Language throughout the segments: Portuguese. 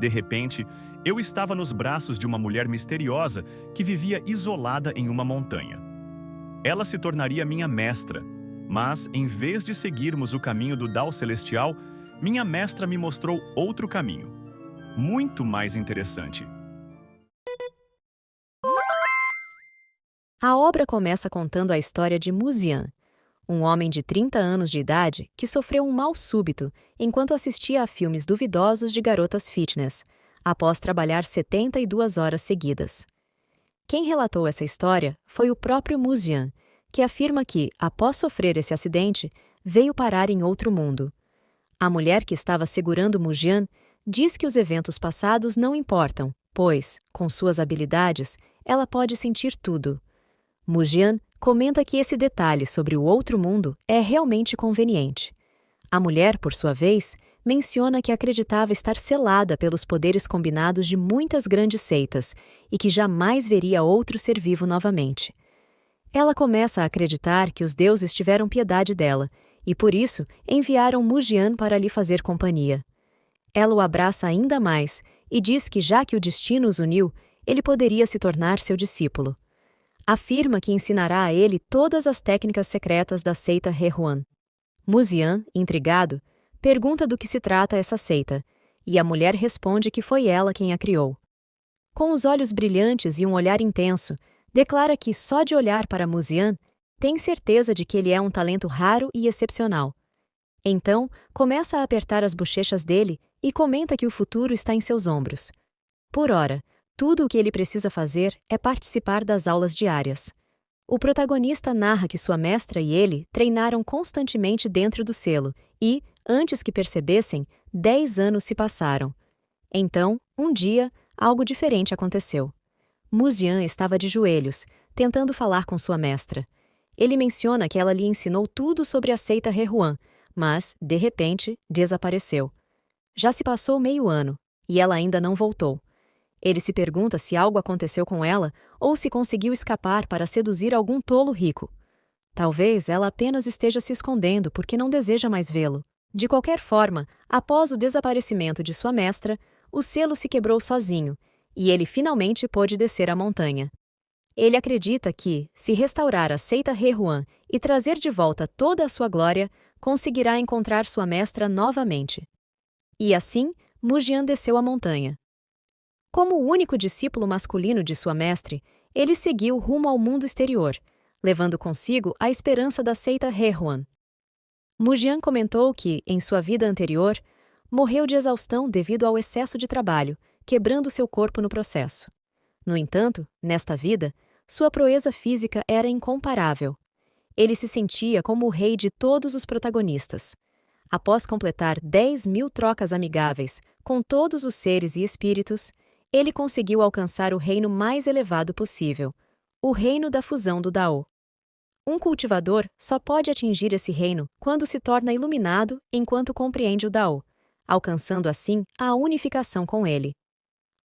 De repente, eu estava nos braços de uma mulher misteriosa que vivia isolada em uma montanha. Ela se tornaria minha mestra, mas, em vez de seguirmos o caminho do Dao Celestial, minha mestra me mostrou outro caminho, muito mais interessante. A obra começa contando a história de Muzian, um homem de 30 anos de idade que sofreu um mal súbito enquanto assistia a filmes duvidosos de garotas fitness, após trabalhar 72 horas seguidas. Quem relatou essa história foi o próprio Muzian, que afirma que, após sofrer esse acidente, veio parar em outro mundo. A mulher que estava segurando Muzian diz que os eventos passados não importam, pois, com suas habilidades, ela pode sentir tudo. Muzian comenta que esse detalhe sobre o outro mundo é realmente conveniente. A mulher, por sua vez, menciona que acreditava estar selada pelos poderes combinados de muitas grandes seitas e que jamais veria outro ser vivo novamente. Ela começa a acreditar que os deuses tiveram piedade dela e, por isso, enviaram Muzian para lhe fazer companhia. Ela o abraça ainda mais e diz que, já que o destino os uniu, ele poderia se tornar seu discípulo. Afirma que ensinará a ele todas as técnicas secretas da seita Hehuan. Muzian, intrigado, pergunta do que se trata essa seita, e a mulher responde que foi ela quem a criou. Com os olhos brilhantes e um olhar intenso, declara que só de olhar para Muzian, tem certeza de que ele é um talento raro e excepcional. Então, começa a apertar as bochechas dele e comenta que o futuro está em seus ombros. Por ora, tudo o que ele precisa fazer é participar das aulas diárias. O protagonista narra que sua mestra e ele treinaram constantemente dentro do selo e, antes que percebessem, 10 anos se passaram. Então, um dia, algo diferente aconteceu. Muzian estava de joelhos, tentando falar com sua mestra. Ele menciona que ela lhe ensinou tudo sobre a seita Hehuan, mas, de repente, desapareceu. Já se passou meio ano, e ela ainda não voltou. Ele se pergunta se algo aconteceu com ela ou se conseguiu escapar para seduzir algum tolo rico. Talvez ela apenas esteja se escondendo porque não deseja mais vê-lo. De qualquer forma, após o desaparecimento de sua mestra, o selo se quebrou sozinho e ele finalmente pôde descer a montanha. Ele acredita que, se restaurar a seita Hehuan e trazer de volta toda a sua glória, conseguirá encontrar sua mestra novamente. E assim, Muzian desceu a montanha. Como o único discípulo masculino de sua mestre, ele seguiu rumo ao mundo exterior, levando consigo a esperança da seita Hehuan. Muzian comentou que, em sua vida anterior, morreu de exaustão devido ao excesso de trabalho, quebrando seu corpo no processo. No entanto, nesta vida, sua proeza física era incomparável. Ele se sentia como o rei de todos os protagonistas. Após completar 10.000 trocas amigáveis com todos os seres e espíritos, ele conseguiu alcançar o reino mais elevado possível, o reino da fusão do Dao. Um cultivador só pode atingir esse reino quando se torna iluminado enquanto compreende o Dao, alcançando assim a unificação com ele.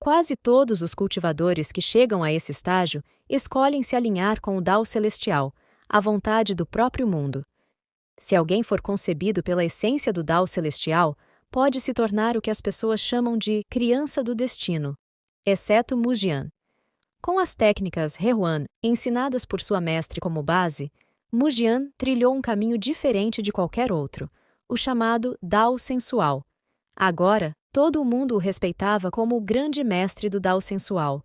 Quase todos os cultivadores que chegam a esse estágio escolhem se alinhar com o Dao Celestial, a vontade do próprio mundo. Se alguém for concebido pela essência do Dao Celestial, pode se tornar o que as pessoas chamam de criança do destino, exceto Muzian. Com as técnicas Hehuan ensinadas por sua mestre como base, Muzian trilhou um caminho diferente de qualquer outro, o chamado Dao Sensual. Agora, todo o mundo o respeitava como o grande mestre do Dao Sensual.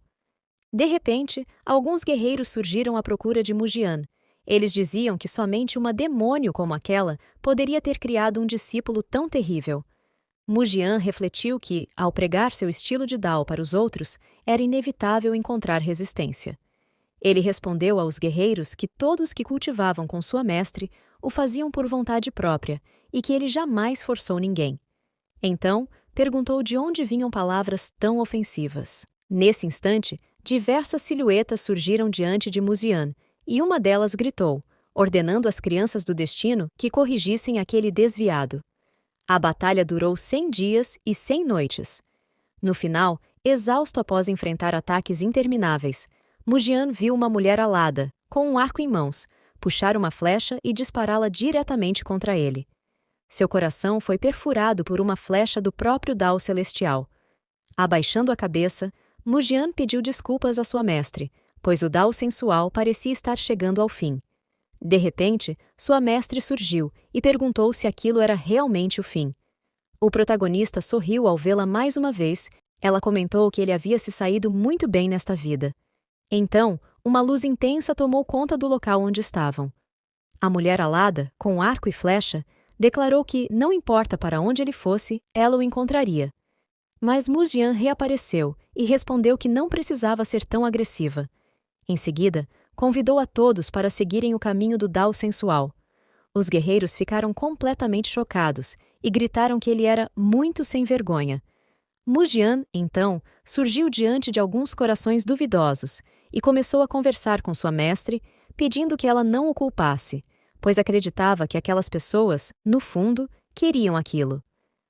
De repente, alguns guerreiros surgiram à procura de Muzian. Eles diziam que somente uma demônio como aquela poderia ter criado um discípulo tão terrível. Muzian refletiu que, ao pregar seu estilo de Dao para os outros, era inevitável encontrar resistência. Ele respondeu aos guerreiros que todos que cultivavam com sua mestre o faziam por vontade própria e que ele jamais forçou ninguém. Então, perguntou de onde vinham palavras tão ofensivas. Nesse instante, diversas silhuetas surgiram diante de Muzian, e uma delas gritou, ordenando às crianças do destino que corrigissem aquele desviado. A batalha durou 100 dias e 100 noites. No final, exausto após enfrentar ataques intermináveis, Muzian viu uma mulher alada, com um arco em mãos, puxar uma flecha e dispará-la diretamente contra ele. Seu coração foi perfurado por uma flecha do próprio Dao Celestial. Abaixando a cabeça, Mujian pediu desculpas à sua mestre, pois o Dao sensual parecia estar chegando ao fim. De repente, sua mestre surgiu e perguntou se aquilo era realmente o fim. O protagonista sorriu ao vê-la mais uma vez. Ela comentou que ele havia se saído muito bem nesta vida. Então, uma luz intensa tomou conta do local onde estavam. A mulher alada, com arco e flecha, declarou que, não importa para onde ele fosse, ela o encontraria. Mas Mujian reapareceu e respondeu que não precisava ser tão agressiva. Em seguida, convidou a todos para seguirem o caminho do Dao sensual. Os guerreiros ficaram completamente chocados e gritaram que ele era muito sem vergonha. Mujian, então, surgiu diante de alguns corações duvidosos e começou a conversar com sua mestre, pedindo que ela não o culpasse, pois acreditava que aquelas pessoas, no fundo, queriam aquilo.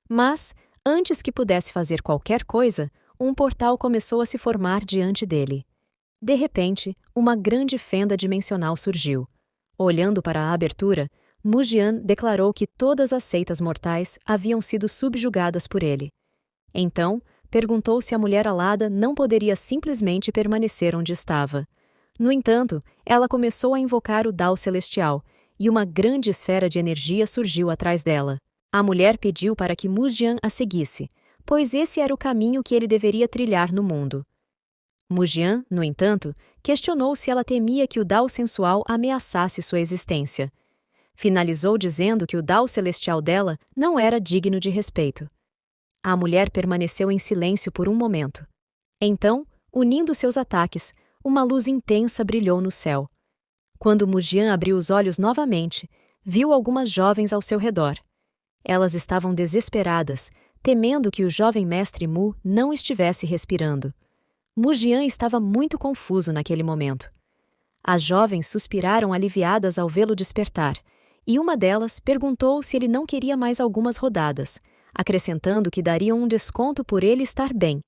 Mas, antes que pudesse fazer qualquer coisa, um portal começou a se formar diante dele. De repente, uma grande fenda dimensional surgiu. Olhando para a abertura, Mujian declarou que todas as seitas mortais haviam sido subjugadas por ele. Então, perguntou se a mulher alada não poderia simplesmente permanecer onde estava. No entanto, ela começou a invocar o Dao celestial, e uma grande esfera de energia surgiu atrás dela. A mulher pediu para que Mujian a seguisse, pois esse era o caminho que ele deveria trilhar no mundo. Mujian, no entanto, questionou se ela temia que o Dao sensual ameaçasse sua existência. Finalizou dizendo que o Dao celestial dela não era digno de respeito. A mulher permaneceu em silêncio por um momento. Então, unindo seus ataques, uma luz intensa brilhou no céu. Quando Mujian abriu os olhos novamente, viu algumas jovens ao seu redor. Elas estavam desesperadas, temendo que o jovem mestre Mu não estivesse respirando. Mujian estava muito confuso naquele momento. As jovens suspiraram aliviadas ao vê-lo despertar, e uma delas perguntou se ele não queria mais algumas rodadas, acrescentando que dariam um desconto por ele estar bem.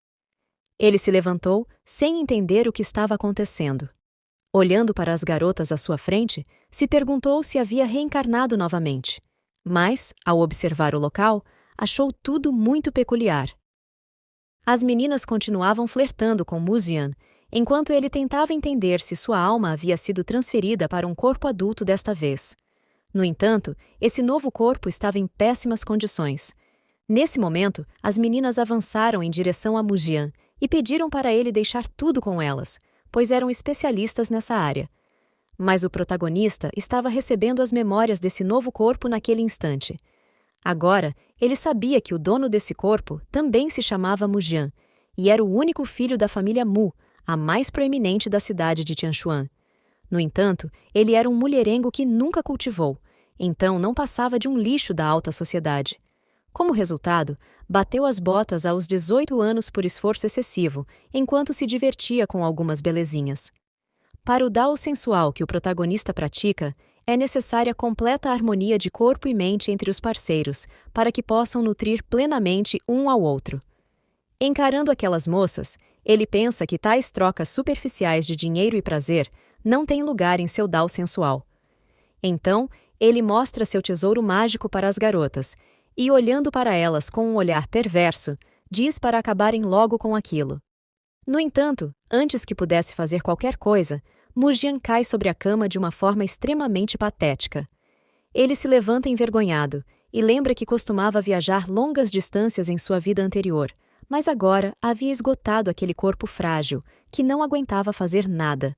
Ele se levantou, sem entender o que estava acontecendo. Olhando para as garotas à sua frente, se perguntou se havia reencarnado novamente. Mas, ao observar o local, achou tudo muito peculiar. As meninas continuavam flertando com Mujian, enquanto ele tentava entender se sua alma havia sido transferida para um corpo adulto desta vez. No entanto, esse novo corpo estava em péssimas condições. Nesse momento, as meninas avançaram em direção a Mujian e pediram para ele deixar tudo com elas, pois eram especialistas nessa área. Mas o protagonista estava recebendo as memórias desse novo corpo naquele instante. Agora, ele sabia que o dono desse corpo também se chamava Mujian, e era o único filho da família Mu, a mais proeminente da cidade de Tianchuan. No entanto, ele era um mulherengo que nunca cultivou, então não passava de um lixo da alta sociedade. Como resultado, bateu as botas aos 18 anos por esforço excessivo, enquanto se divertia com algumas belezinhas. Para o Dao sensual que o protagonista pratica, é necessária completa harmonia de corpo e mente entre os parceiros, para que possam nutrir plenamente um ao outro. Encarando aquelas moças, ele pensa que tais trocas superficiais de dinheiro e prazer não têm lugar em seu Dao sensual. Então, ele mostra seu tesouro mágico para as garotas, e olhando para elas com um olhar perverso, diz para acabarem logo com aquilo. No entanto, antes que pudesse fazer qualquer coisa, Mujian cai sobre a cama de uma forma extremamente patética. Ele se levanta envergonhado e lembra que costumava viajar longas distâncias em sua vida anterior, mas agora havia esgotado aquele corpo frágil, que não aguentava fazer nada.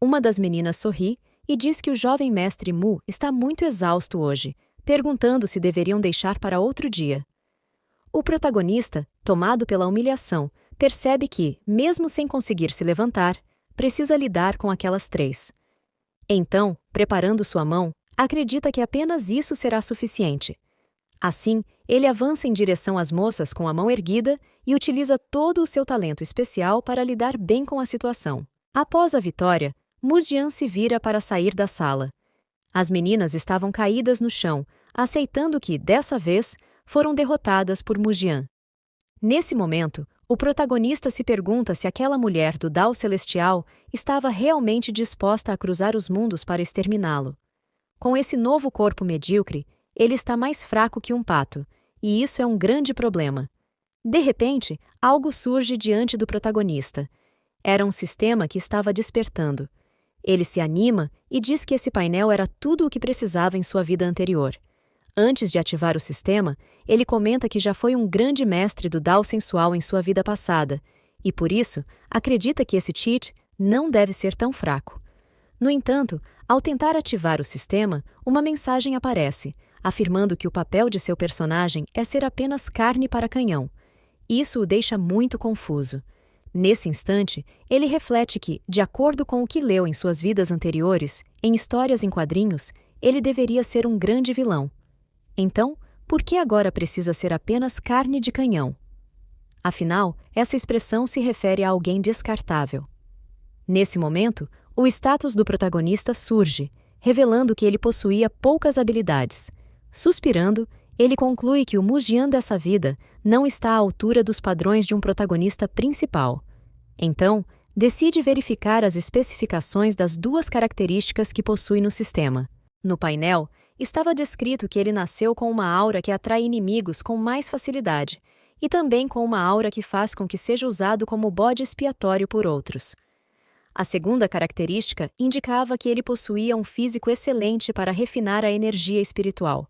Uma das meninas sorri e diz que o jovem mestre Mu está muito exausto hoje, perguntando se deveriam deixar para outro dia. O protagonista, tomado pela humilhação, percebe que, mesmo sem conseguir se levantar, precisa lidar com aquelas três. Então, preparando sua mão, acredita que apenas isso será suficiente. Assim, ele avança em direção às moças com a mão erguida e utiliza todo o seu talento especial para lidar bem com a situação. Após a vitória, Mujian se vira para sair da sala. As meninas estavam caídas no chão, aceitando que, dessa vez, foram derrotadas por Mujian. Nesse momento, o protagonista se pergunta se aquela mulher do Dao Celestial estava realmente disposta a cruzar os mundos para exterminá-lo. Com esse novo corpo medíocre, ele está mais fraco que um pato, e isso é um grande problema. De repente, algo surge diante do protagonista. Era um sistema que estava despertando. Ele se anima e diz que esse painel era tudo o que precisava em sua vida anterior. Antes de ativar o sistema, ele comenta que já foi um grande mestre do Dao sensual em sua vida passada, e por isso, acredita que esse cheat não deve ser tão fraco. No entanto, ao tentar ativar o sistema, uma mensagem aparece, afirmando que o papel de seu personagem é ser apenas carne para canhão. Isso o deixa muito confuso. Nesse instante, ele reflete que, de acordo com o que leu em suas vidas anteriores, em histórias em quadrinhos, ele deveria ser um grande vilão. Então, por que agora precisa ser apenas carne de canhão? Afinal, essa expressão se refere a alguém descartável. Nesse momento, o status do protagonista surge, revelando que ele possuía poucas habilidades. Suspirando, ele conclui que o Mujian dessa vida não está à altura dos padrões de um protagonista principal. Então, decide verificar as especificações das duas características que possui no sistema. No painel, estava descrito que ele nasceu com uma aura que atrai inimigos com mais facilidade, e também com uma aura que faz com que seja usado como bode expiatório por outros. A segunda característica indicava que ele possuía um físico excelente para refinar a energia espiritual.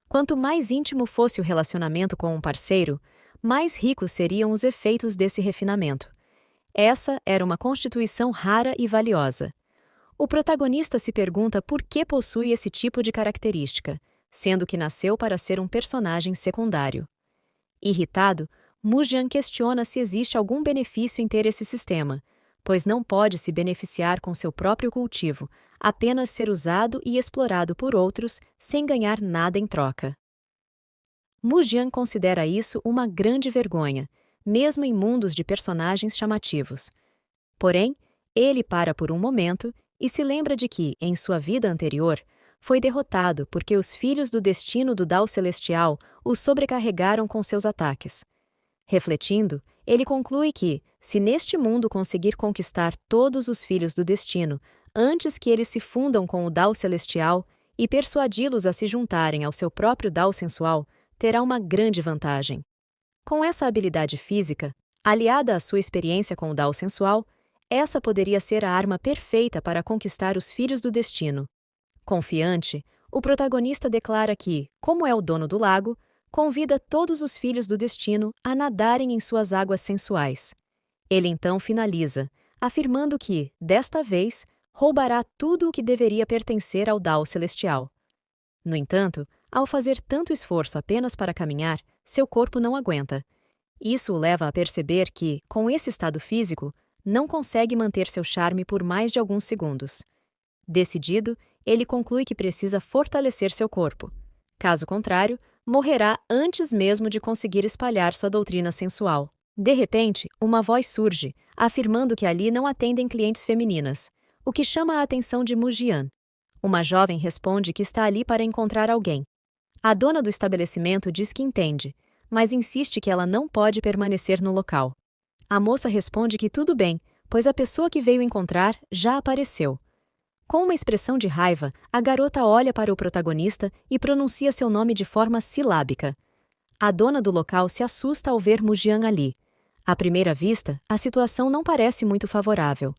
Quanto mais íntimo fosse o relacionamento com um parceiro, mais ricos seriam os efeitos desse refinamento. Essa era uma constituição rara e valiosa. O protagonista se pergunta por que possui esse tipo de característica, sendo que nasceu para ser um personagem secundário. Irritado, Mujian questiona se existe algum benefício em ter esse sistema, pois não pode se beneficiar com seu próprio cultivo, apenas ser usado e explorado por outros sem ganhar nada em troca. Mujian considera isso uma grande vergonha, mesmo em mundos de personagens chamativos. Porém, ele para por um momento e se lembra de que, em sua vida anterior, foi derrotado porque os filhos do destino do Dao Celestial o sobrecarregaram com seus ataques. Refletindo, ele conclui que, se neste mundo conseguir conquistar todos os filhos do destino antes que eles se fundam com o Dao Celestial e persuadi-los a se juntarem ao seu próprio Dao sensual, terá uma grande vantagem. Com essa habilidade física, aliada à sua experiência com o Dao sensual, essa poderia ser a arma perfeita para conquistar os filhos do destino. Confiante, o protagonista declara que, como é o dono do lago, convida todos os filhos do destino a nadarem em suas águas sensuais. Ele então finaliza, afirmando que, desta vez, roubará tudo o que deveria pertencer ao Dao Celestial. No entanto, ao fazer tanto esforço apenas para caminhar, seu corpo não aguenta. Isso o leva a perceber que, com esse estado físico, não consegue manter seu charme por mais de alguns segundos. Decidido, ele conclui que precisa fortalecer seu corpo. Caso contrário, morrerá antes mesmo de conseguir espalhar sua doutrina sensual. De repente, uma voz surge, afirmando que ali não atendem clientes femininas, o que chama a atenção de Mujian. Uma jovem responde que está ali para encontrar alguém. A dona do estabelecimento diz que entende, mas insiste que ela não pode permanecer no local. A moça responde que tudo bem, pois a pessoa que veio encontrar já apareceu. Com uma expressão de raiva, a garota olha para o protagonista e pronuncia seu nome de forma silábica. A dona do local se assusta ao ver Mujian ali. À primeira vista, a situação não parece muito favorável.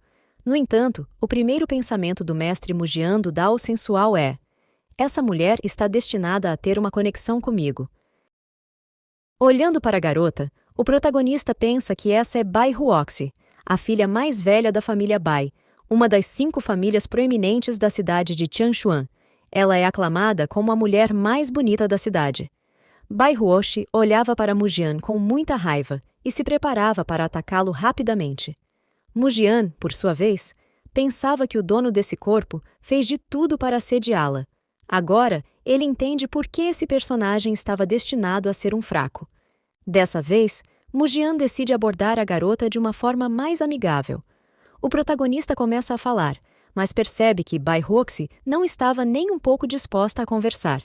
No entanto, o primeiro pensamento do mestre Mujian do Dao sensual é: essa mulher está destinada a ter uma conexão comigo. Olhando para a garota, o protagonista pensa que essa é Bai Huoxi, a filha mais velha da família Bai, uma das 5 famílias proeminentes da cidade de Changshuan. Ela é aclamada como a mulher mais bonita da cidade. Bai Huoxi olhava para Mujian com muita raiva e se preparava para atacá-lo rapidamente. Mujian, por sua vez, pensava que o dono desse corpo fez de tudo para assediá-la. Agora, ele entende por que esse personagem estava destinado a ser um fraco. Dessa vez, Mujian decide abordar a garota de uma forma mais amigável. O protagonista começa a falar, mas percebe que Bai Huoxi não estava nem um pouco disposta a conversar.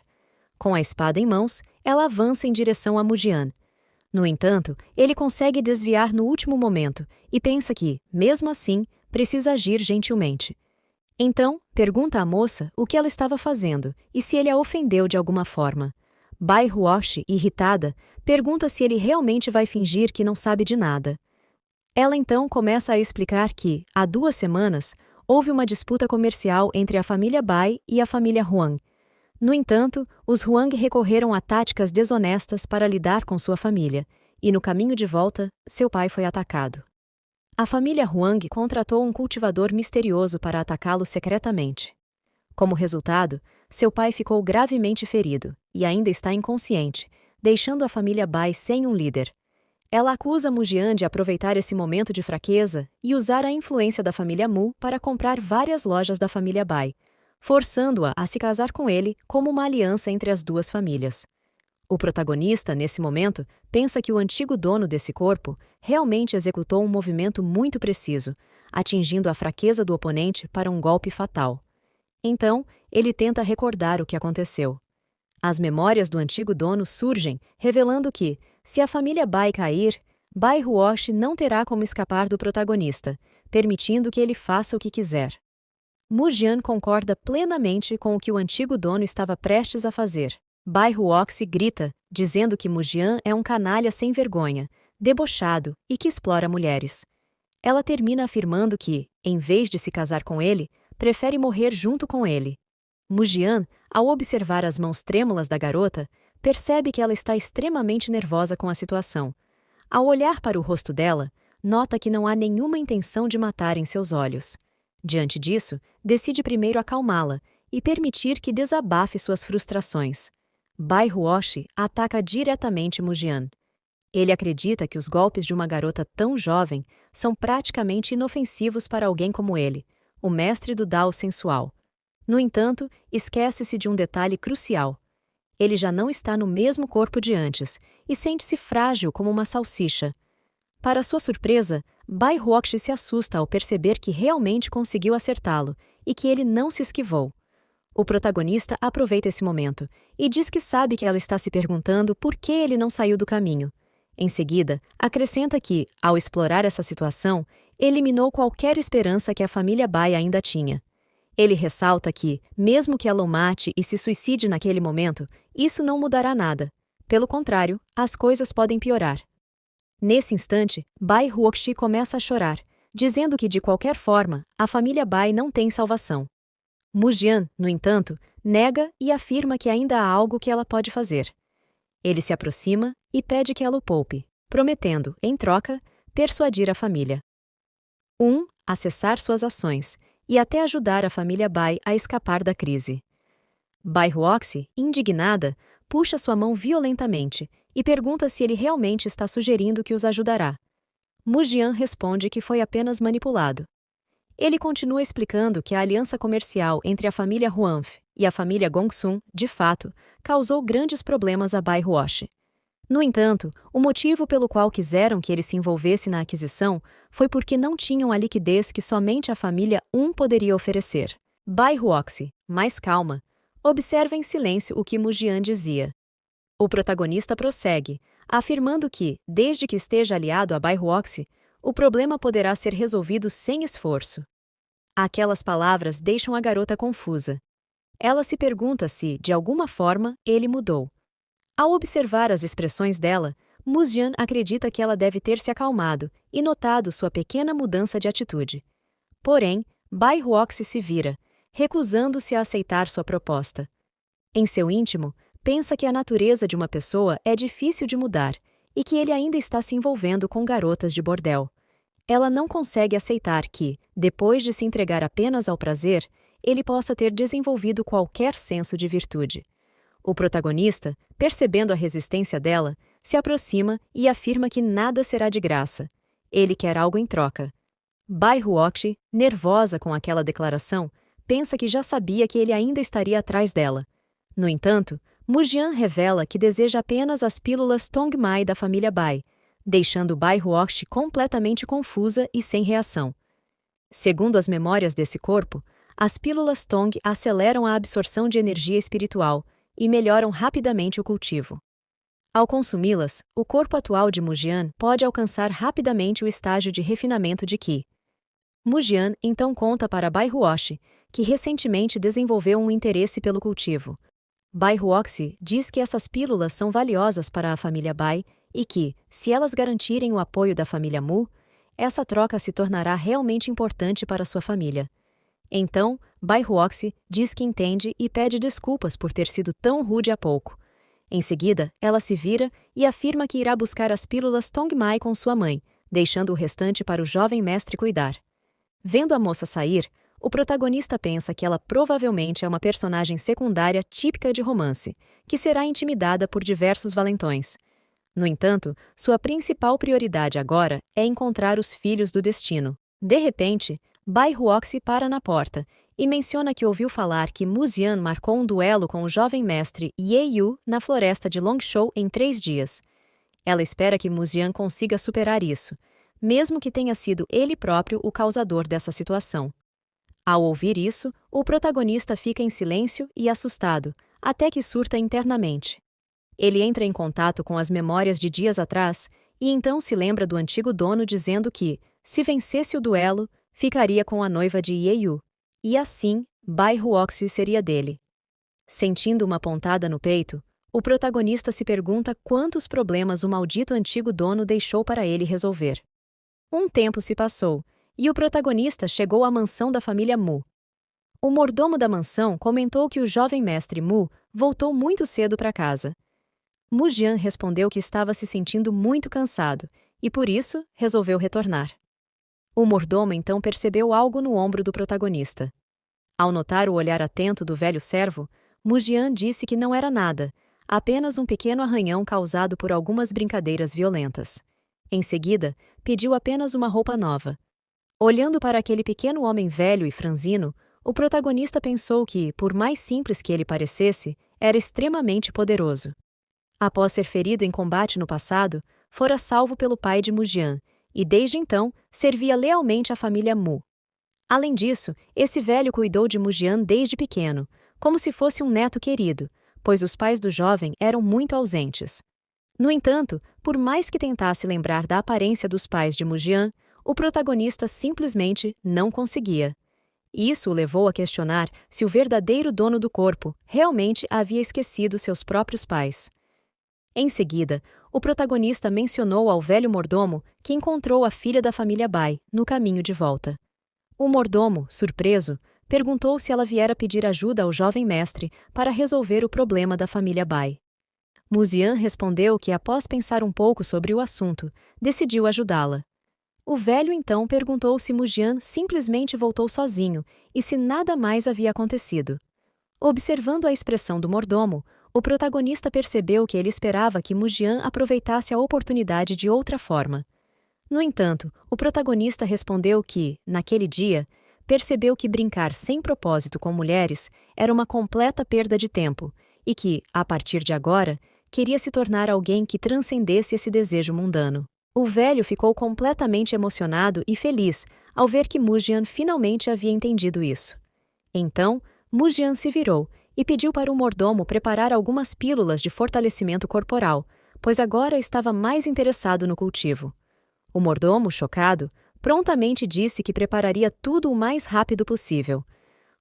Com a espada em mãos, ela avança em direção a Mujian. No entanto, ele consegue desviar no último momento e pensa que, mesmo assim, precisa agir gentilmente. Então, pergunta à moça o que ela estava fazendo e se ele a ofendeu de alguma forma. Bai Huoshi, irritada, pergunta se ele realmente vai fingir que não sabe de nada. Ela então começa a explicar que, há 2 semanas, houve uma disputa comercial entre a família Bai e a família Huang. No entanto, os Huang recorreram a táticas desonestas para lidar com sua família, e no caminho de volta, seu pai foi atacado. A família Huang contratou um cultivador misterioso para atacá-lo secretamente. Como resultado, seu pai ficou gravemente ferido e ainda está inconsciente, deixando a família Bai sem um líder. Ela acusa Mu Jian de aproveitar esse momento de fraqueza e usar a influência da família Mu para comprar várias lojas da família Bai, forçando-a a se casar com ele como uma aliança entre as 2 famílias. O protagonista, nesse momento, pensa que o antigo dono desse corpo realmente executou um movimento muito preciso, atingindo a fraqueza do oponente para um golpe fatal. Então, ele tenta recordar o que aconteceu. As memórias do antigo dono surgem, revelando que, se a família Bai cair, Bai Huoshi não terá como escapar do protagonista, permitindo que ele faça o que quiser. Mu Jian concorda plenamente com o que o antigo dono estava prestes a fazer. Bai Huoshi grita, dizendo que Mu Jian é um canalha sem vergonha, debochado e que explora mulheres. Ela termina afirmando que, em vez de se casar com ele, prefere morrer junto com ele. Mu Jian, ao observar as mãos trêmulas da garota, percebe que ela está extremamente nervosa com a situação. Ao olhar para o rosto dela, nota que não há nenhuma intenção de matar em seus olhos. Diante disso, decide primeiro acalmá-la e permitir que desabafe suas frustrações. Bai Huoshi ataca diretamente Mu Jian. Ele acredita que os golpes de uma garota tão jovem são praticamente inofensivos para alguém como ele, o mestre do Dao sensual. No entanto, esquece-se de um detalhe crucial. Ele já não está no mesmo corpo de antes e sente-se frágil como uma salsicha. Para sua surpresa, Bai Huoshi se assusta ao perceber que realmente conseguiu acertá-lo e que ele não se esquivou. O protagonista aproveita esse momento e diz que sabe que ela está se perguntando por que ele não saiu do caminho. Em seguida, acrescenta que, ao explorar essa situação, eliminou qualquer esperança que a família Bai ainda tinha. Ele ressalta que, mesmo que ela o mate e se suicide naquele momento, isso não mudará nada. Pelo contrário, as coisas podem piorar. Nesse instante, Bai Huoshi começa a chorar, dizendo que, de qualquer forma, a família Bai não tem salvação. Mu Jian, no entanto, nega e afirma que ainda há algo que ela pode fazer. Ele se aproxima e pede que ela o poupe, prometendo, em troca, persuadir a família. A cessar suas ações e até ajudar a família Bai a escapar da crise. Bai Huoshi, indignada, puxa sua mão violentamente e pergunta se ele realmente está sugerindo que os ajudará. Mu Jian responde que foi apenas manipulado. Ele continua explicando que a aliança comercial entre a família Huanf e a família Gongsun, de fato, causou grandes problemas a Bai Huoshi. No entanto, o motivo pelo qual quiseram que ele se envolvesse na aquisição foi porque não tinham a liquidez que somente a família poderia oferecer. Bai Huoshi, mais calma, observa em silêncio o que Mu Jian dizia. O protagonista prossegue, afirmando que, desde que esteja aliado a Bai Huoshi, o problema poderá ser resolvido sem esforço. Aquelas palavras deixam a garota confusa. Ela se pergunta se, de alguma forma, ele mudou. Ao observar as expressões dela, Mu Jian acredita que ela deve ter se acalmado e notado sua pequena mudança de atitude. Porém, Bai Huoshi se vira, recusando-se a aceitar sua proposta. Em seu íntimo, pensa que a natureza de uma pessoa é difícil de mudar e que ele ainda está se envolvendo com garotas de bordel. Ela não consegue aceitar que, depois de se entregar apenas ao prazer, ele possa ter desenvolvido qualquer senso de virtude. O protagonista, percebendo a resistência dela, se aproxima e afirma que nada será de graça. Ele quer algo em troca. Bai Huoshi, nervosa com aquela declaração, pensa que já sabia que ele ainda estaria atrás dela. No entanto, Mu Jian revela que deseja apenas as pílulas Tongmai da família Bai, deixando Bai Huoshi completamente confusa e sem reação. Segundo as memórias desse corpo, as pílulas Tong aceleram a absorção de energia espiritual e melhoram rapidamente o cultivo. Ao consumi-las, o corpo atual de Mu Jian pode alcançar rapidamente o estágio de refinamento de Qi. Mu Jian então conta para Bai Huoshi que recentemente desenvolveu um interesse pelo cultivo. Bai Huoxi diz que essas pílulas são valiosas para a família Bai e que, se elas garantirem o apoio da família Mu, essa troca se tornará realmente importante para sua família. Então, Bai Huoxi diz que entende e pede desculpas por ter sido tão rude há pouco. Em seguida, ela se vira e afirma que irá buscar as pílulas Tongmai com sua mãe, deixando o restante para o jovem mestre cuidar. Vendo a moça sair, o protagonista pensa que ela provavelmente é uma personagem secundária típica de romance, que será intimidada por diversos valentões. No entanto, sua principal prioridade agora é encontrar os filhos do destino. De repente, Bai Huoxi para na porta e menciona que ouviu falar que Mu Zian marcou um duelo com o jovem mestre Ye Yu na floresta de Longshou em 3 dias. Ela espera que Mu Zian consiga superar isso, mesmo que tenha sido ele próprio o causador dessa situação. Ao ouvir isso, o protagonista fica em silêncio e assustado, até que surta internamente. Ele entra em contato com as memórias de dias atrás e então se lembra do antigo dono dizendo que, se vencesse o duelo, ficaria com a noiva de Ye Yu, e assim, Bai Huoxi seria dele. Sentindo uma pontada no peito, o protagonista se pergunta quantos problemas o maldito antigo dono deixou para ele resolver. Um tempo se passou, e o protagonista chegou à mansão da família Mu. O mordomo da mansão comentou que o jovem mestre Mu voltou muito cedo para casa. Mu Jian respondeu que estava se sentindo muito cansado e, por isso, resolveu retornar. O mordomo então percebeu algo no ombro do protagonista. Ao notar o olhar atento do velho servo, Mu Jian disse que não era nada, apenas um pequeno arranhão causado por algumas brincadeiras violentas. Em seguida, pediu apenas uma roupa nova. Olhando para aquele pequeno homem velho e franzino, o protagonista pensou que, por mais simples que ele parecesse, era extremamente poderoso. Após ser ferido em combate no passado, fora salvo pelo pai de Mu Jian, e desde então servia lealmente à família Mu. Além disso, esse velho cuidou de Mu Jian desde pequeno, como se fosse um neto querido, pois os pais do jovem eram muito ausentes. No entanto, por mais que tentasse lembrar da aparência dos pais de Mu Jian, o protagonista simplesmente não conseguia. Isso o levou a questionar se o verdadeiro dono do corpo realmente havia esquecido seus próprios pais. Em seguida, o protagonista mencionou ao velho mordomo que encontrou a filha da família Bai no caminho de volta. O mordomo, surpreso, perguntou se ela viera pedir ajuda ao jovem mestre para resolver o problema da família Bai. Mu Zian respondeu que, após pensar um pouco sobre o assunto, decidiu ajudá-la. O velho então perguntou se Mu Jian simplesmente voltou sozinho e se nada mais havia acontecido. Observando a expressão do mordomo, o protagonista percebeu que ele esperava que Mu Jian aproveitasse a oportunidade de outra forma. No entanto, o protagonista respondeu que, naquele dia, percebeu que brincar sem propósito com mulheres era uma completa perda de tempo e que, a partir de agora, queria se tornar alguém que transcendesse esse desejo mundano. O velho ficou completamente emocionado e feliz ao ver que Mu Jian finalmente havia entendido isso. Então, Mu Jian se virou e pediu para o mordomo preparar algumas pílulas de fortalecimento corporal, pois agora estava mais interessado no cultivo. O mordomo, chocado, prontamente disse que prepararia tudo o mais rápido possível.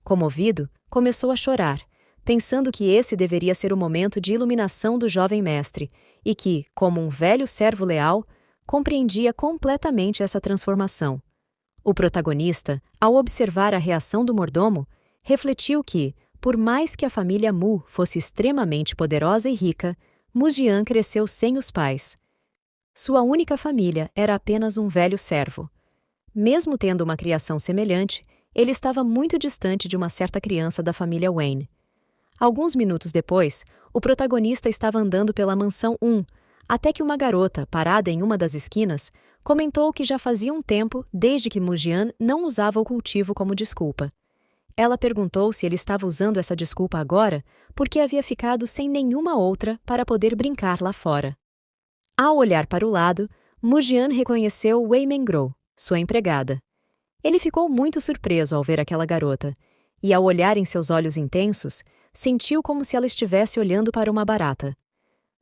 Comovido, começou a chorar, pensando que esse deveria ser o momento de iluminação do jovem mestre e que, como um velho servo leal, compreendia completamente essa transformação. O protagonista, ao observar a reação do mordomo, refletiu que, por mais que a família Mu fosse extremamente poderosa e rica, Mu Jian cresceu sem os pais. Sua única família era apenas um velho servo. Mesmo tendo uma criação semelhante, ele estava muito distante de uma certa criança da família Wayne. Alguns minutos depois, o protagonista estava andando pela mansão 1, até que uma garota, parada em uma das esquinas, comentou que já fazia um tempo desde que Mu Jian não usava o cultivo como desculpa. Ela perguntou se ele estava usando essa desculpa agora porque havia ficado sem nenhuma outra para poder brincar lá fora. Ao olhar para o lado, Mu Jian reconheceu Wei Mengrou, sua empregada. Ele ficou muito surpreso ao ver aquela garota, e ao olhar em seus olhos intensos, sentiu como se ela estivesse olhando para uma barata.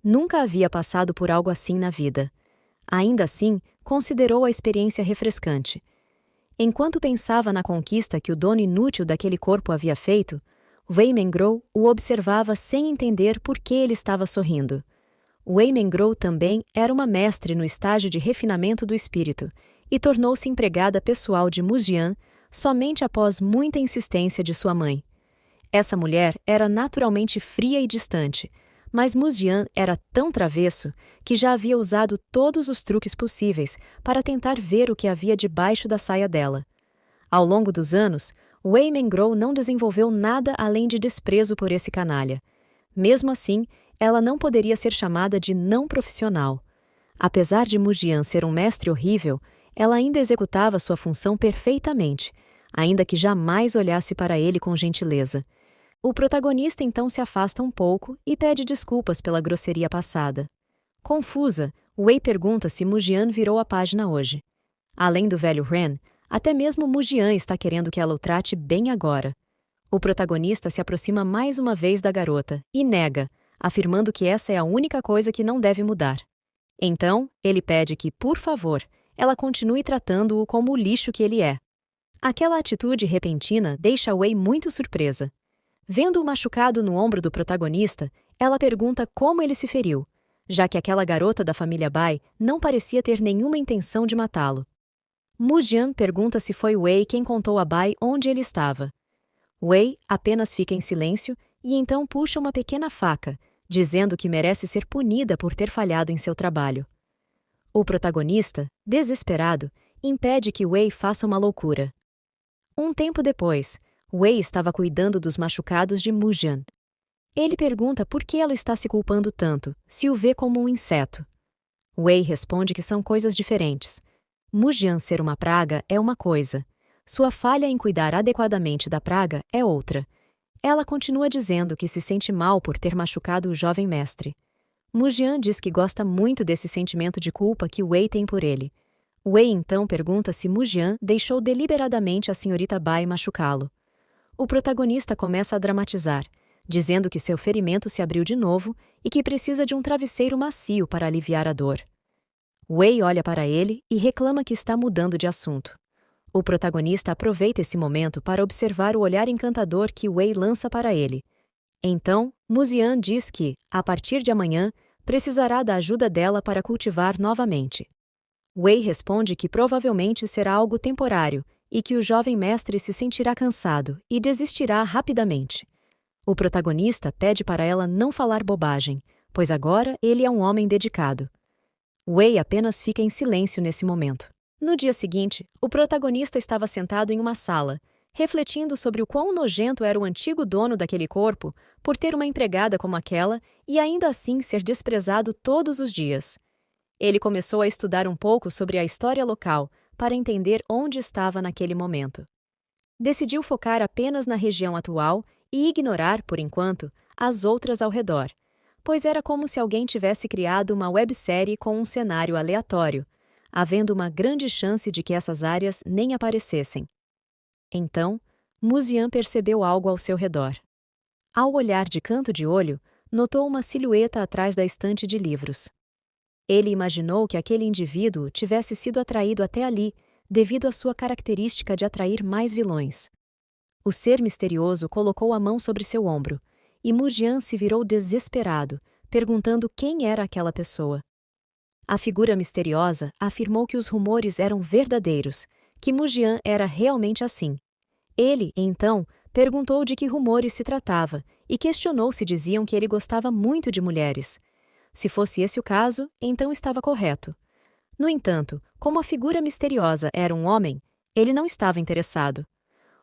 Nunca havia passado por algo assim na vida. Ainda assim, considerou a experiência refrescante. Enquanto pensava na conquista que o dono inútil daquele corpo havia feito, Wei Mengro o observava sem entender por que ele estava sorrindo. Wei Mengro também era uma mestre no estágio de refinamento do espírito e tornou-se empregada pessoal de Mu Jian somente após muita insistência de sua mãe. Essa mulher era naturalmente fria e distante, mas Mu Jian era tão travesso que já havia usado todos os truques possíveis para tentar ver o que havia debaixo da saia dela. Ao longo dos anos, Wei Mengro não desenvolveu nada além de desprezo por esse canalha. Mesmo assim, ela não poderia ser chamada de não profissional. Apesar de Mu Jian ser um mestre horrível, ela ainda executava sua função perfeitamente, ainda que jamais olhasse para ele com gentileza. O protagonista então se afasta um pouco e pede desculpas pela grosseria passada. Confusa, Wei pergunta se Mu Jian virou a página hoje. Além do velho Ren, até mesmo Mu Jian está querendo que ela o trate bem agora. O protagonista se aproxima mais uma vez da garota e nega, afirmando que essa é a única coisa que não deve mudar. Então, ele pede que, por favor, ela continue tratando-o como o lixo que ele é. Aquela atitude repentina deixa Wei muito surpresa. Vendo o machucado no ombro do protagonista, ela pergunta como ele se feriu, já que aquela garota da família Bai não parecia ter nenhuma intenção de matá-lo. Mu Jian pergunta se foi Wei quem contou a Bai onde ele estava. Wei apenas fica em silêncio e então puxa uma pequena faca, dizendo que merece ser punida por ter falhado em seu trabalho. O protagonista, desesperado, impede que Wei faça uma loucura. Um tempo depois, Wei estava cuidando dos machucados de Mu Jian. Ele pergunta por que ela está se culpando tanto, se o vê como um inseto. Wei responde que são coisas diferentes. Mu Jian ser uma praga é uma coisa. Sua falha em cuidar adequadamente da praga é outra. Ela continua dizendo que se sente mal por ter machucado o jovem mestre. Mu Jian diz que gosta muito desse sentimento de culpa que Wei tem por ele. Wei então pergunta se Mu Jian deixou deliberadamente a senhorita Bai machucá-lo. O protagonista começa a dramatizar, dizendo que seu ferimento se abriu de novo e que precisa de um travesseiro macio para aliviar a dor. Wei olha para ele e reclama que está mudando de assunto. O protagonista aproveita esse momento para observar o olhar encantador que Wei lança para ele. Então, Mu Jian diz que, a partir de amanhã, precisará da ajuda dela para cultivar novamente. Wei responde que provavelmente será algo temporário e que o jovem mestre se sentirá cansado e desistirá rapidamente. O protagonista pede para ela não falar bobagem, pois agora ele é um homem dedicado. Wei apenas fica em silêncio nesse momento. No dia seguinte, o protagonista estava sentado em uma sala, refletindo sobre o quão nojento era o antigo dono daquele corpo por ter uma empregada como aquela e ainda assim ser desprezado todos os dias. Ele começou a estudar um pouco sobre a história local para entender onde estava naquele momento. Decidiu focar apenas na região atual e ignorar, por enquanto, as outras ao redor, pois era como se alguém tivesse criado uma websérie com um cenário aleatório, havendo uma grande chance de que essas áreas nem aparecessem. Então, Mu Jian percebeu algo ao seu redor. Ao olhar de canto de olho, notou uma silhueta atrás da estante de livros. Ele imaginou que aquele indivíduo tivesse sido atraído até ali devido à sua característica de atrair mais vilões. O ser misterioso colocou a mão sobre seu ombro, e Mu Jian se virou desesperado, perguntando quem era aquela pessoa. A figura misteriosa afirmou que os rumores eram verdadeiros, que Mu Jian era realmente assim. Ele, então, perguntou de que rumores se tratava e questionou se diziam que ele gostava muito de mulheres. Se fosse esse o caso, então estava correto. No entanto, como a figura misteriosa era um homem, ele não estava interessado.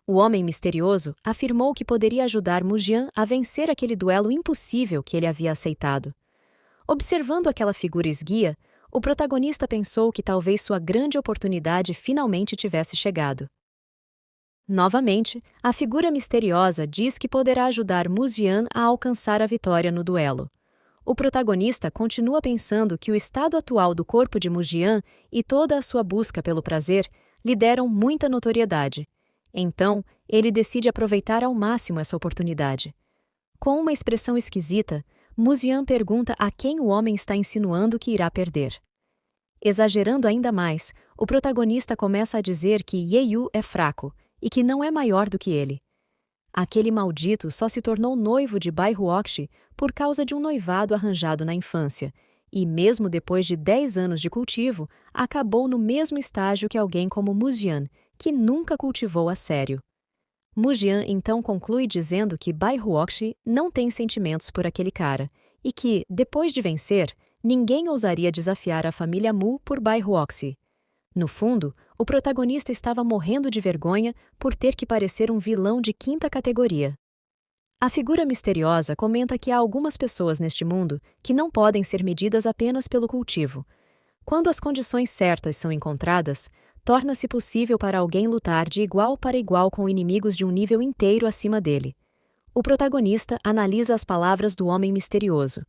O homem misterioso afirmou que poderia ajudar Mu Jian a vencer aquele duelo impossível que ele havia aceitado. Observando aquela figura esguia, o protagonista pensou que talvez sua grande oportunidade finalmente tivesse chegado. Novamente, a figura misteriosa diz que poderá ajudar Mu Jian a alcançar a vitória no duelo. O protagonista continua pensando que o estado atual do corpo de Mu Jian e toda a sua busca pelo prazer lhe deram muita notoriedade. Então, ele decide aproveitar ao máximo essa oportunidade. Com uma expressão esquisita, Mu Jian pergunta a quem o homem está insinuando que irá perder. Exagerando ainda mais, o protagonista começa a dizer que Ye Yu é fraco e que não é maior do que ele. Aquele maldito só se tornou noivo de Bai Huoxi por causa de um noivado arranjado na infância, e mesmo depois de 10 anos de cultivo, acabou no mesmo estágio que alguém como Mu Jian, que nunca cultivou a sério. Mu Jian então conclui dizendo que Bai Huoxi não tem sentimentos por aquele cara, e que, depois de vencer, ninguém ousaria desafiar a família Mu por Bai Huoxi. No fundo, o protagonista estava morrendo de vergonha por ter que parecer um vilão de quinta categoria. A figura misteriosa comenta que há algumas pessoas neste mundo que não podem ser medidas apenas pelo cultivo. Quando as condições certas são encontradas, torna-se possível para alguém lutar de igual para igual com inimigos de um nível inteiro acima dele. O protagonista analisa as palavras do homem misterioso.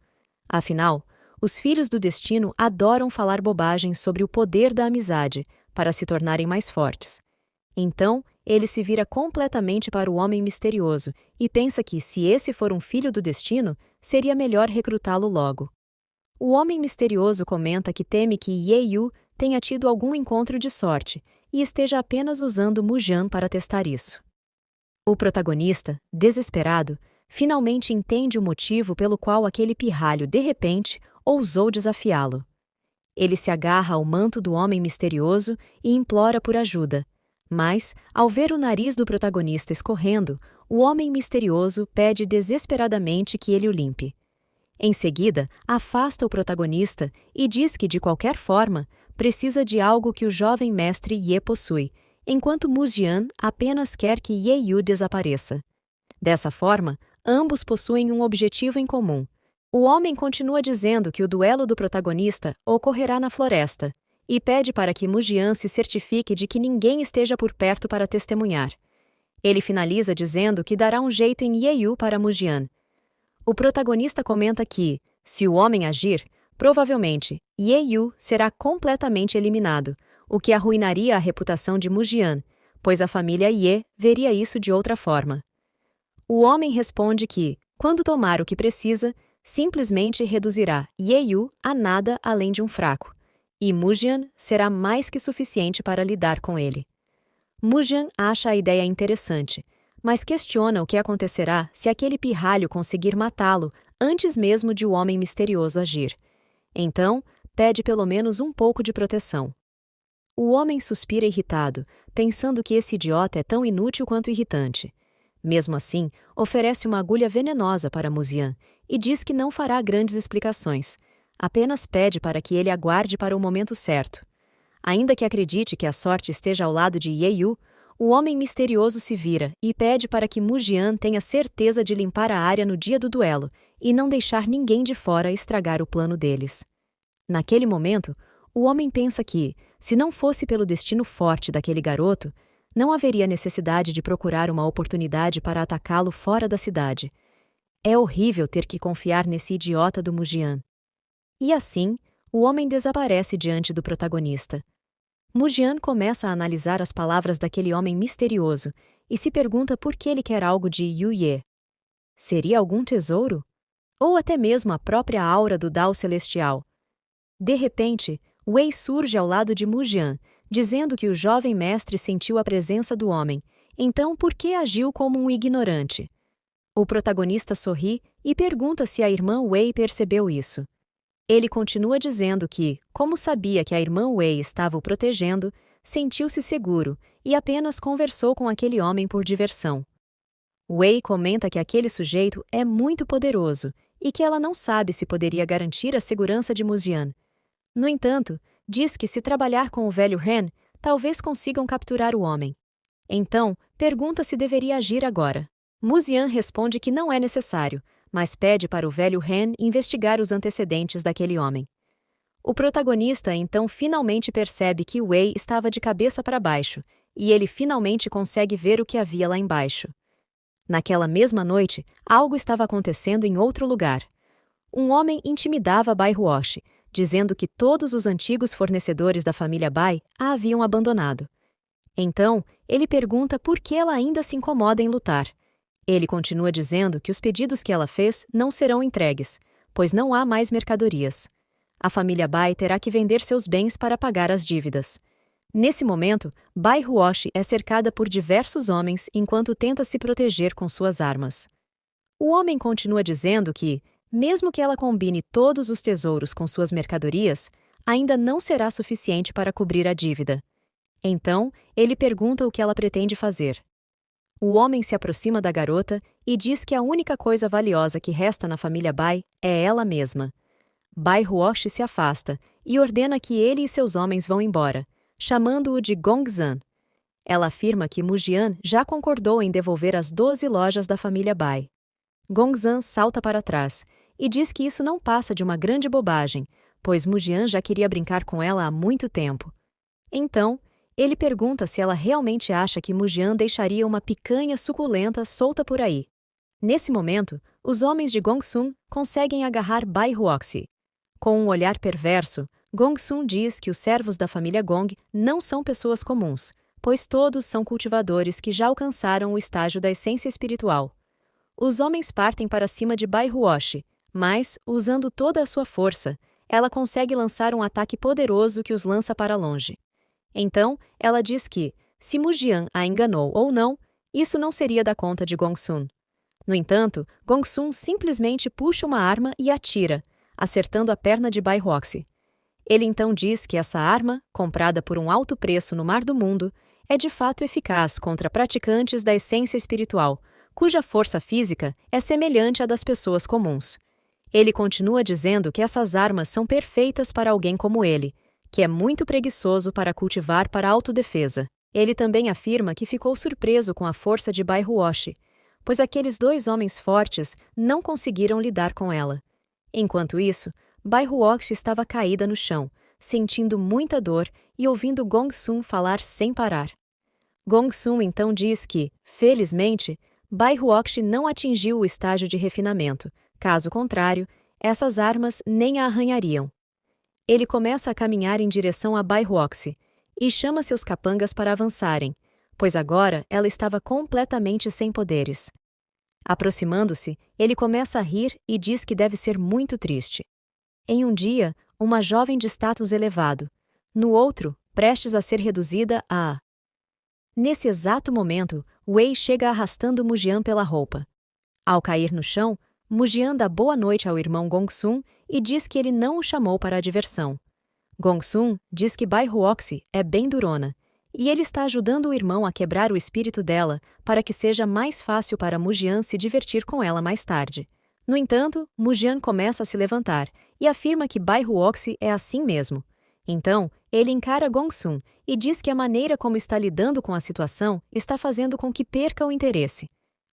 Afinal, os filhos do destino adoram falar bobagens sobre o poder da amizade para se tornarem mais fortes. Então, ele se vira completamente para o homem misterioso e pensa que, se esse for um filho do destino, seria melhor recrutá-lo logo. O homem misterioso comenta que teme que Ye Yu tenha tido algum encontro de sorte e esteja apenas usando Mu Jian para testar isso. O protagonista, desesperado, finalmente entende o motivo pelo qual aquele pirralho, de repente, ousou desafiá-lo. Ele se agarra ao manto do homem misterioso e implora por ajuda. Mas, ao ver o nariz do protagonista escorrendo, o homem misterioso pede desesperadamente que ele o limpe. Em seguida, afasta o protagonista e diz que, de qualquer forma, precisa de algo que o jovem mestre Ye possui, enquanto Mu Jian apenas quer que Ye Yu desapareça. Dessa forma, ambos possuem um objetivo em comum. O homem continua dizendo que o duelo do protagonista ocorrerá na floresta e pede para que Mu Jian se certifique de que ninguém esteja por perto para testemunhar. Ele finaliza dizendo que dará um jeito em Ye Yu para Mu Jian. O protagonista comenta que, se o homem agir, provavelmente Ye Yu será completamente eliminado, o que arruinaria a reputação de Mu Jian, pois a família Ye veria isso de outra forma. O homem responde que, quando tomar o que precisa, simplesmente reduzirá Ye Yu a nada além de um fraco, e Mu Jian será mais que suficiente para lidar com ele. Mu Jian acha a ideia interessante, mas questiona o que acontecerá se aquele pirralho conseguir matá-lo antes mesmo de o homem misterioso agir. Então, pede pelo menos um pouco de proteção. O homem suspira irritado, pensando que esse idiota é tão inútil quanto irritante. Mesmo assim, oferece uma agulha venenosa para Mu Jian e diz que não fará grandes explicações, apenas pede para que ele aguarde para o momento certo. Ainda que acredite que a sorte esteja ao lado de Ye Yu, o homem misterioso se vira e pede para que Mu Jian tenha certeza de limpar a área no dia do duelo e não deixar ninguém de fora estragar o plano deles. Naquele momento, o homem pensa que, se não fosse pelo destino forte daquele garoto, não haveria necessidade de procurar uma oportunidade para atacá-lo fora da cidade. É horrível ter que confiar nesse idiota do Mu Jian. E assim, o homem desaparece diante do protagonista. Mu Jian começa a analisar as palavras daquele homem misterioso e se pergunta por que ele quer algo de Yu Ye. Seria algum tesouro? Ou até mesmo a própria aura do Dao Celestial? De repente, Wei surge ao lado de Mu Jian, dizendo que o jovem mestre sentiu a presença do homem, então por que agiu como um ignorante? O protagonista sorri e pergunta se a irmã Wei percebeu isso. Ele continua dizendo que, como sabia que a irmã Wei estava o protegendo, sentiu-se seguro e apenas conversou com aquele homem por diversão. Wei comenta que aquele sujeito é muito poderoso e que ela não sabe se poderia garantir a segurança de Mu Jian. No entanto, diz que se trabalhar com o velho Han, talvez consigam capturar o homem. Então, pergunta se deveria agir agora. Mu Jian responde que não é necessário, mas pede para o velho Han investigar os antecedentes daquele homem. O protagonista então finalmente percebe que Wei estava de cabeça para baixo, e ele finalmente consegue ver o que havia lá embaixo. Naquela mesma noite, algo estava acontecendo em outro lugar. Um homem intimidava Bai Huoxi, dizendo que todos os antigos fornecedores da família Bai a haviam abandonado. Então, ele pergunta por que ela ainda se incomoda em lutar. Ele continua dizendo que os pedidos que ela fez não serão entregues, pois não há mais mercadorias. A família Bai terá que vender seus bens para pagar as dívidas. Nesse momento, Bai Huoshi é cercada por diversos homens enquanto tenta se proteger com suas armas. O homem continua dizendo que, mesmo que ela combine todos os tesouros com suas mercadorias, ainda não será suficiente para cobrir a dívida. Então, ele pergunta o que ela pretende fazer. O homem se aproxima da garota e diz que a única coisa valiosa que resta na família Bai é ela mesma. Bai Huoshi se afasta e ordena que ele e seus homens vão embora, chamando-o de Gongzan. Ela afirma que Mujian já concordou em devolver as 12 lojas da família Bai. Gongzan salta para trás e diz que isso não passa de uma grande bobagem, pois Mujian já queria brincar com ela há muito tempo. Então, ele pergunta se ela realmente acha que Mujian deixaria uma picanha suculenta solta por aí. Nesse momento, os homens de Gongsun conseguem agarrar Bai Huoshi. Com um olhar perverso, Gongsun diz que os servos da família Gong não são pessoas comuns, pois todos são cultivadores que já alcançaram o estágio da essência espiritual. Os homens partem para cima de Bai Huoshi, mas, usando toda a sua força, ela consegue lançar um ataque poderoso que os lança para longe. Então, ela diz que, se Mujian a enganou ou não, isso não seria da conta de Gongsun. No entanto, Gongsun simplesmente puxa uma arma e atira, acertando a perna de Bai Huoshi. Ele então diz que essa arma, comprada por um alto preço no mar do mundo, é de fato eficaz contra praticantes da essência espiritual, cuja força física é semelhante à das pessoas comuns. Ele continua dizendo que essas armas são perfeitas para alguém como ele, que é muito preguiçoso para cultivar para autodefesa. Ele também afirma que ficou surpreso com a força de Bai Huoshi, pois aqueles 2 homens fortes não conseguiram lidar com ela. Enquanto isso, Bai Huoshi estava caída no chão, sentindo muita dor e ouvindo Gongsun falar sem parar. Gongsun então diz que, felizmente, Bai Huoshi não atingiu o estágio de refinamento, caso contrário, essas armas nem a arranhariam. Ele começa a caminhar em direção a Bai Huoshi e chama seus capangas para avançarem, pois agora ela estava completamente sem poderes. Aproximando-se, ele começa a rir e diz que deve ser muito triste. Em um dia, uma jovem de status elevado, no outro, prestes a ser reduzida a... Nesse exato momento, Wei chega arrastando Mujian pela roupa. Ao cair no chão, Mujian dá boa noite ao irmão Gongsun e diz que ele não o chamou para a diversão. Gongsun diz que Bai Huoshi é bem durona, e ele está ajudando o irmão a quebrar o espírito dela para que seja mais fácil para Mujian se divertir com ela mais tarde. No entanto, Mujian começa a se levantar e afirma que Bai Huoshi é assim mesmo. Então, ele encara Gongsun e diz que a maneira como está lidando com a situação está fazendo com que perca o interesse.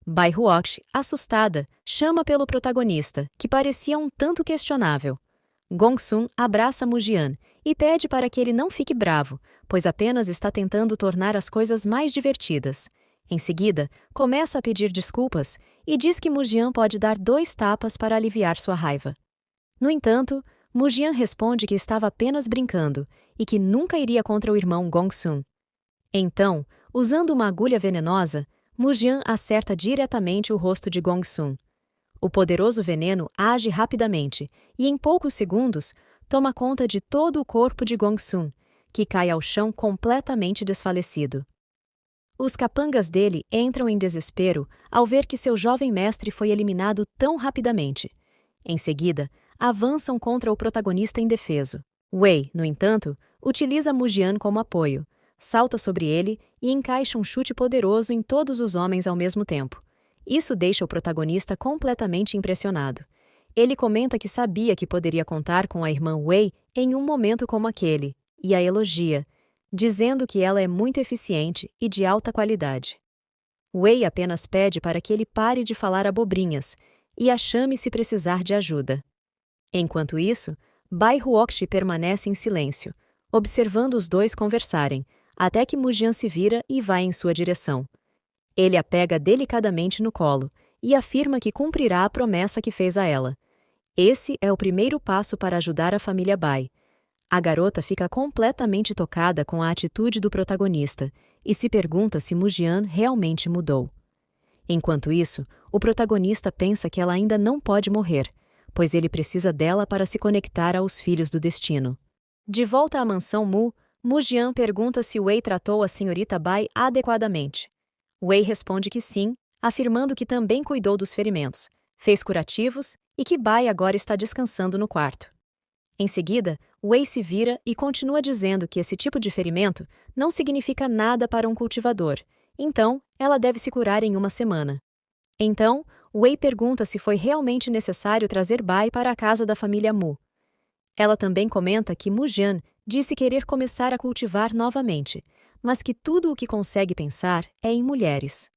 Bai Huoshi, assustada, chama pelo protagonista, que parecia um tanto questionável. Gongsun abraça Mujian e pede para que ele não fique bravo, pois apenas está tentando tornar as coisas mais divertidas. Em seguida, começa a pedir desculpas e diz que Mujian pode dar 2 tapas para aliviar sua raiva. No entanto, Mujian responde que estava apenas brincando e que nunca iria contra o irmão Gongsun. Então, usando uma agulha venenosa, Mujian acerta diretamente o rosto de Gongsun. O poderoso veneno age rapidamente e, em poucos segundos, toma conta de todo o corpo de Gongsun, que cai ao chão completamente desfalecido. Os capangas dele entram em desespero ao ver que seu jovem mestre foi eliminado tão rapidamente. Em seguida, avançam contra o protagonista indefeso. Wei, no entanto, utiliza Mujian como apoio, salta sobre ele e encaixa um chute poderoso em todos os homens ao mesmo tempo. Isso deixa o protagonista completamente impressionado. Ele comenta que sabia que poderia contar com a irmã Wei em um momento como aquele, e a elogia, dizendo que ela é muito eficiente e de alta qualidade. Wei apenas pede para que ele pare de falar abobrinhas e a chame se precisar de ajuda. Enquanto isso, Bai Huoshi permanece em silêncio, observando os 2 conversarem, até que Mujian se vira e vai em sua direção. Ele a pega delicadamente no colo e afirma que cumprirá a promessa que fez a ela. Esse é o primeiro passo para ajudar a família Bai. A garota fica completamente tocada com a atitude do protagonista e se pergunta se Mujian realmente mudou. Enquanto isso, o protagonista pensa que ela ainda não pode morrer, pois ele precisa dela para se conectar aos filhos do destino. De volta à mansão Mu, Mujian pergunta se Wei tratou a senhorita Bai adequadamente. Wei responde que sim, afirmando que também cuidou dos ferimentos, fez curativos e que Bai agora está descansando no quarto. Em seguida, Wei se vira e continua dizendo que esse tipo de ferimento não significa nada para um cultivador, então ela deve se curar em uma semana. Então, Wei pergunta se foi realmente necessário trazer Bai para a casa da família Mu. Ela também comenta que Mujian disse querer começar a cultivar novamente, mas que tudo o que consegue pensar é em mulheres.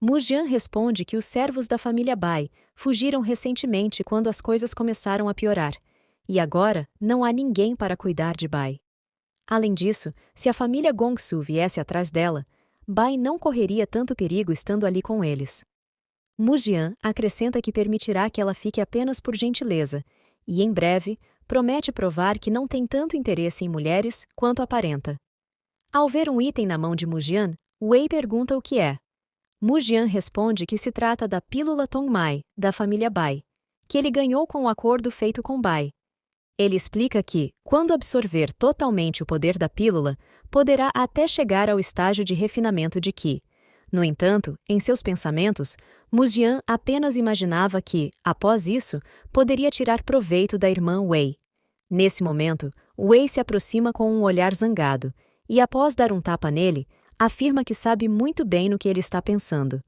Mujian responde que os servos da família Bai fugiram recentemente quando as coisas começaram a piorar, e agora não há ninguém para cuidar de Bai. Além disso, se a família Gongsu viesse atrás dela, Bai não correria tanto perigo estando ali com eles. Mujian acrescenta que permitirá que ela fique apenas por gentileza, e em breve promete provar que não tem tanto interesse em mulheres quanto aparenta. Ao ver um item na mão de Mujian, Wei pergunta o que é. Mujian responde que se trata da pílula Tongmai, da família Bai, que ele ganhou com o acordo feito com Bai. Ele explica que, quando absorver totalmente o poder da pílula, poderá até chegar ao estágio de refinamento de Qi. No entanto, em seus pensamentos, Mujian apenas imaginava que, após isso, poderia tirar proveito da irmã Wei. Nesse momento, Wei se aproxima com um olhar zangado, e após dar um tapa nele, afirma que sabe muito bem no que ele está pensando.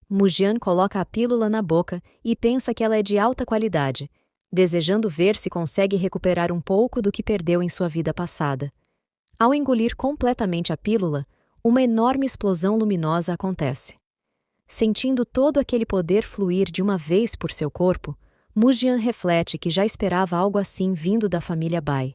Mujian coloca a pílula na boca e pensa que ela é de alta qualidade, desejando ver se consegue recuperar um pouco do que perdeu em sua vida passada. Ao engolir completamente a pílula, uma enorme explosão luminosa acontece. Sentindo todo aquele poder fluir de uma vez por seu corpo, Mujian reflete que já esperava algo assim vindo da família Bai.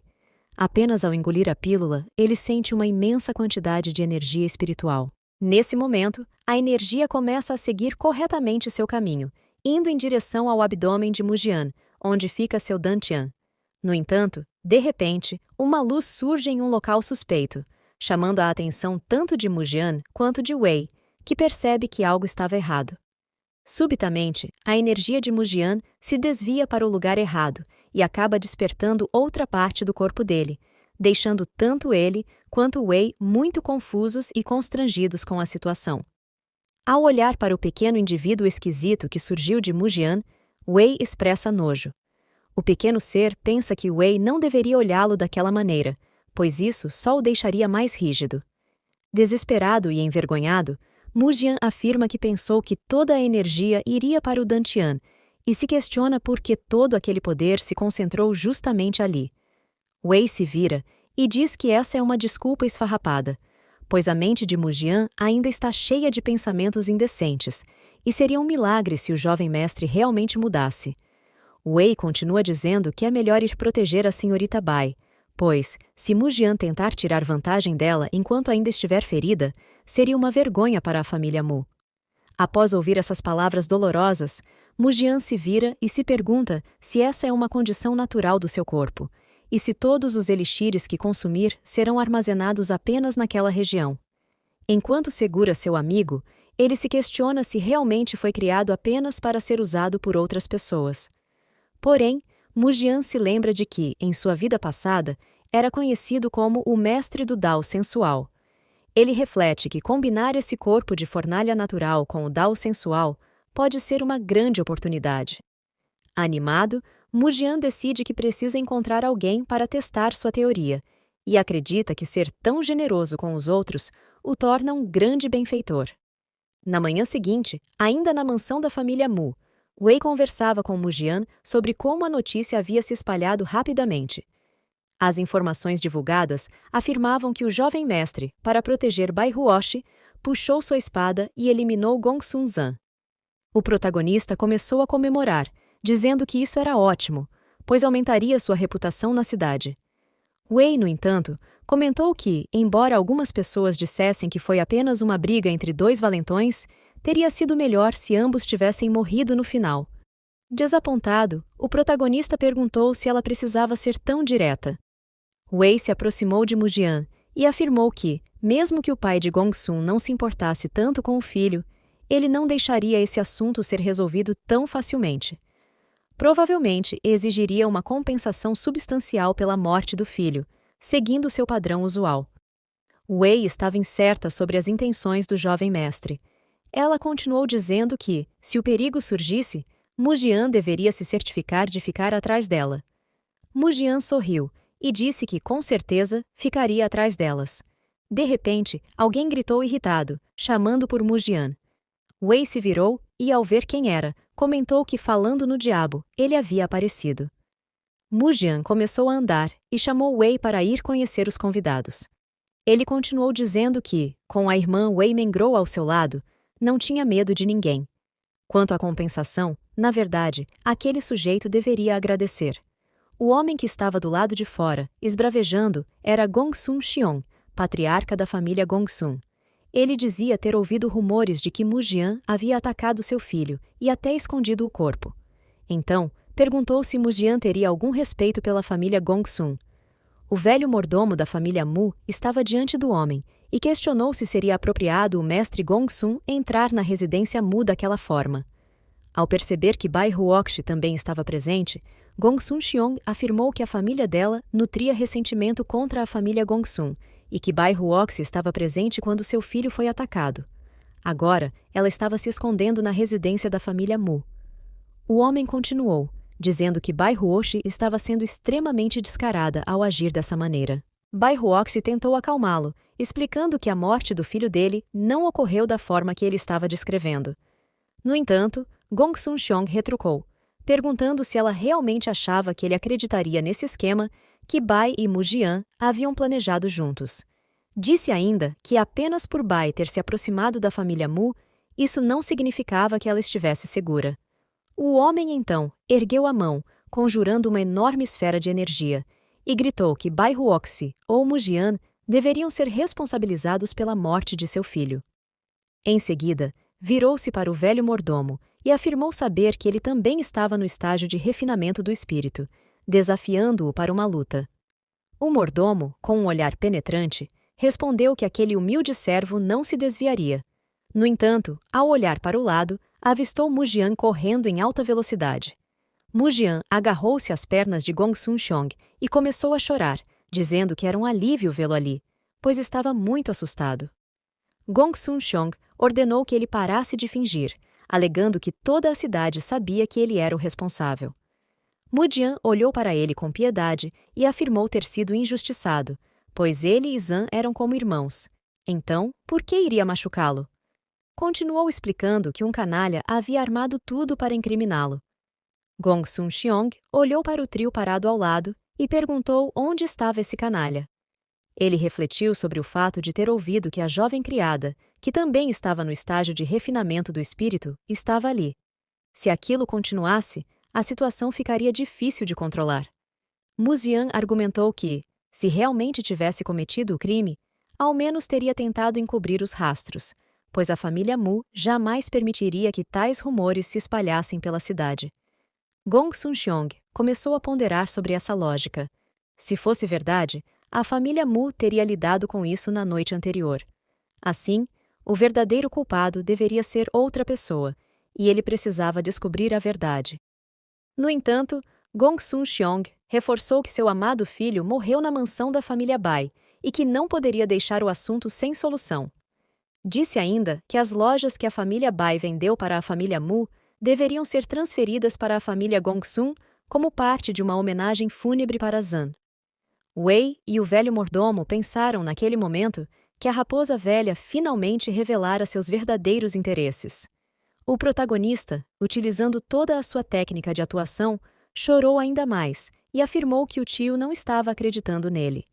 Apenas ao engolir a pílula, ele sente uma imensa quantidade de energia espiritual. Nesse momento, a energia começa a seguir corretamente seu caminho, indo em direção ao abdômen de Mujian, onde fica seu dantian. No entanto, de repente, uma luz surge em um local suspeito, chamando a atenção tanto de Mujian quanto de Wei, que percebe que algo estava errado. Subitamente, a energia de Mujian se desvia para o lugar errado e acaba despertando outra parte do corpo dele, deixando tanto ele quanto Wei muito confusos e constrangidos com a situação. Ao olhar para o pequeno indivíduo esquisito que surgiu de Mujian, Wei expressa nojo. O pequeno ser pensa que Wei não deveria olhá-lo daquela maneira, pois isso só o deixaria mais rígido. Desesperado e envergonhado, Mujian afirma que pensou que toda a energia iria para o dantian e se questiona por que todo aquele poder se concentrou justamente ali. Wei se vira e diz que essa é uma desculpa esfarrapada, pois a mente de Mujian ainda está cheia de pensamentos indecentes, e seria um milagre se o jovem mestre realmente mudasse. Wei continua dizendo que é melhor ir proteger a senhorita Bai, pois, se Mujian tentar tirar vantagem dela enquanto ainda estiver ferida, seria uma vergonha para a família Mu. Após ouvir essas palavras dolorosas, Mujian se vira e se pergunta se essa é uma condição natural do seu corpo, e se todos os elixires que consumir serão armazenados apenas naquela região. Enquanto segura seu amigo, ele se questiona se realmente foi criado apenas para ser usado por outras pessoas. Porém, Mujian se lembra de que, em sua vida passada, era conhecido como o mestre do Dao sensual. Ele reflete que combinar esse corpo de fornalha natural com o Dao sensual pode ser uma grande oportunidade. Animado, Mujian decide que precisa encontrar alguém para testar sua teoria, e acredita que ser tão generoso com os outros o torna um grande benfeitor. Na manhã seguinte, ainda na mansão da família Mu, Wei conversava com Mujian sobre como a notícia havia se espalhado rapidamente. As informações divulgadas afirmavam que o jovem mestre, para proteger Bai Huoshi, puxou sua espada e eliminou Gongsun Zan. O protagonista começou a comemorar, dizendo que isso era ótimo, pois aumentaria sua reputação na cidade. Wei, no entanto, comentou que, embora algumas pessoas dissessem que foi apenas uma briga entre dois valentões, teria sido melhor se ambos tivessem morrido no final. Desapontado, o protagonista perguntou se ela precisava ser tão direta. Wei se aproximou de Mujian e afirmou que, mesmo que o pai de Gongsun não se importasse tanto com o filho, ele não deixaria esse assunto ser resolvido tão facilmente. Provavelmente exigiria uma compensação substancial pela morte do filho, seguindo seu padrão usual. Wei estava incerta sobre as intenções do jovem mestre. Ela continuou dizendo que, se o perigo surgisse, Mujian deveria se certificar de ficar atrás dela. Mujian sorriu e disse que, com certeza, ficaria atrás delas. De repente, alguém gritou irritado, chamando por Mujian. Wei se virou e, ao ver quem era, comentou que, falando no diabo, ele havia aparecido. Mujian começou a andar e chamou Wei para ir conhecer os convidados. Ele continuou dizendo que, com a irmã Wei Mengrou ao seu lado, não tinha medo de ninguém. Quanto à compensação, na verdade, aquele sujeito deveria agradecer. O homem que estava do lado de fora, esbravejando, era Gongsun Xiong, patriarca da família Gongsun. Ele dizia ter ouvido rumores de que Mujian havia atacado seu filho e até escondido o corpo. Então, perguntou se Mujian teria algum respeito pela família Gongsun. O velho mordomo da família Mu estava diante do homem e questionou se seria apropriado o mestre Gongsun entrar na residência Mu daquela forma. Ao perceber que Bai Huoxi também estava presente, Gongsun Xiong afirmou que a família dela nutria ressentimento contra a família Gongsun e que Bai Huoxi estava presente quando seu filho foi atacado. Agora, ela estava se escondendo na residência da família Mu. O homem continuou, dizendo que Bai Huoxi estava sendo extremamente descarada ao agir dessa maneira. Bai Huoxi tentou acalmá-lo, explicando que a morte do filho dele não ocorreu da forma que ele estava descrevendo. No entanto, Gongsun Xiong retrucou, perguntando se ela realmente achava que ele acreditaria nesse esquema que Bai e Mujian haviam planejado juntos. Disse ainda que apenas por Bai ter se aproximado da família Mu, isso não significava que ela estivesse segura. O homem, então, ergueu a mão, conjurando uma enorme esfera de energia, e gritou que Bai Huoxi ou Mujian deveriam ser responsabilizados pela morte de seu filho. Em seguida, virou-se para o velho mordomo e afirmou saber que ele também estava no estágio de refinamento do espírito, desafiando-o para uma luta. O mordomo, com um olhar penetrante, respondeu que aquele humilde servo não se desviaria. No entanto, ao olhar para o lado, avistou Mujian correndo em alta velocidade. Mujian agarrou-se às pernas de Gongsun Xiong e começou a chorar, dizendo que era um alívio vê-lo ali, pois estava muito assustado. Gongsun Xiong ordenou que ele parasse de fingir, alegando que toda a cidade sabia que ele era o responsável. Mujian olhou para ele com piedade e afirmou ter sido injustiçado, pois ele e Zan eram como irmãos. Então, por que iria machucá-lo? Continuou explicando que um canalha havia armado tudo para incriminá-lo. Gongsun Xiong olhou para o trio parado ao lado e perguntou onde estava esse canalha. Ele refletiu sobre o fato de ter ouvido que a jovem criada, que também estava no estágio de refinamento do espírito, estava ali. Se aquilo continuasse, a situação ficaria difícil de controlar. Mujian argumentou que, se realmente tivesse cometido o crime, ao menos teria tentado encobrir os rastros, pois a família Mu jamais permitiria que tais rumores se espalhassem pela cidade. Gongsun Xiong começou a ponderar sobre essa lógica. Se fosse verdade, a família Mu teria lidado com isso na noite anterior. Assim, o verdadeiro culpado deveria ser outra pessoa, e ele precisava descobrir a verdade. No entanto, Gongsun Xiong reforçou que seu amado filho morreu na mansão da família Bai e que não poderia deixar o assunto sem solução. Disse ainda que as lojas que a família Bai vendeu para a família Mu deveriam ser transferidas para a família Gongsun como parte de uma homenagem fúnebre para Zan. Wei e o velho mordomo pensaram naquele momento que a raposa velha finalmente revelara seus verdadeiros interesses. O protagonista, utilizando toda a sua técnica de atuação, chorou ainda mais e afirmou que o tio não estava acreditando nele.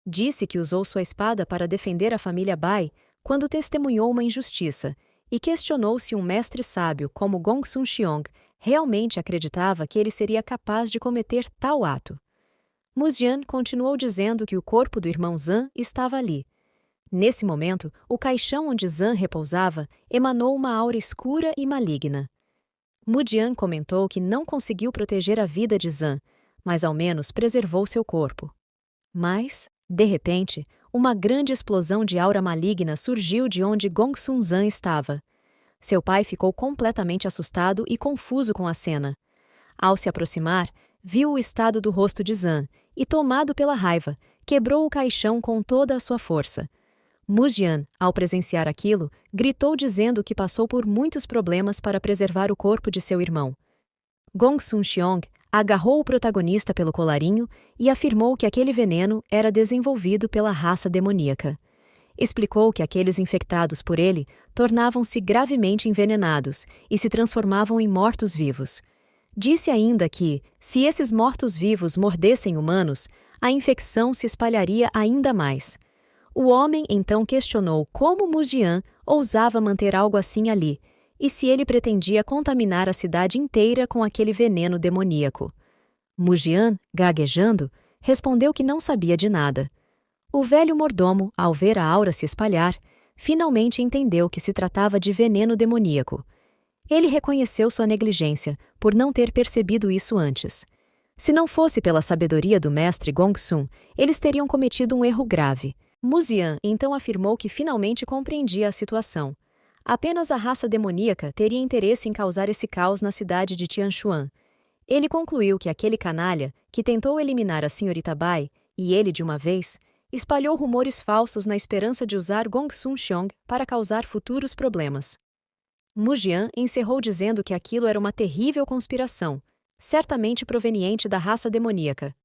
Disse que usou sua espada para defender a família Bai quando testemunhou uma injustiça e questionou se um mestre sábio como Gongsun Xiong realmente acreditava que ele seria capaz de cometer tal ato. Mujian continuou dizendo que o corpo do irmão Zan estava ali. Nesse momento, o caixão onde Zan repousava emanou uma aura escura e maligna. Mujian comentou que não conseguiu proteger a vida de Zan, mas ao menos preservou seu corpo. Mas, de repente, uma grande explosão de aura maligna surgiu de onde Gongsun Zan estava. Seu pai ficou completamente assustado e confuso com a cena. Ao se aproximar, viu o estado do rosto de Zan e, tomado pela raiva, quebrou o caixão com toda a sua força. Mujian, ao presenciar aquilo, gritou dizendo que passou por muitos problemas para preservar o corpo de seu irmão. Gong Sun-cheong agarrou o protagonista pelo colarinho e afirmou que aquele veneno era desenvolvido pela raça demoníaca. Explicou que aqueles infectados por ele tornavam-se gravemente envenenados e se transformavam em mortos-vivos. Disse ainda que, se esses mortos-vivos mordessem humanos, a infecção se espalharia ainda mais. O homem então questionou como Mujian ousava manter algo assim ali, e se ele pretendia contaminar a cidade inteira com aquele veneno demoníaco. Mujian, gaguejando, respondeu que não sabia de nada. O velho mordomo, ao ver a aura se espalhar, finalmente entendeu que se tratava de veneno demoníaco. Ele reconheceu sua negligência por não ter percebido isso antes. Se não fosse pela sabedoria do mestre Gongsun, eles teriam cometido um erro grave. Mujian então afirmou que finalmente compreendia a situação. Apenas a raça demoníaca teria interesse em causar esse caos na cidade de Tianchuan. Ele concluiu que aquele canalha, que tentou eliminar a senhorita Bai, e ele de uma vez, espalhou rumores falsos na esperança de usar Gong Sun-cheong para causar futuros problemas. Mujian encerrou dizendo que aquilo era uma terrível conspiração, certamente proveniente da raça demoníaca.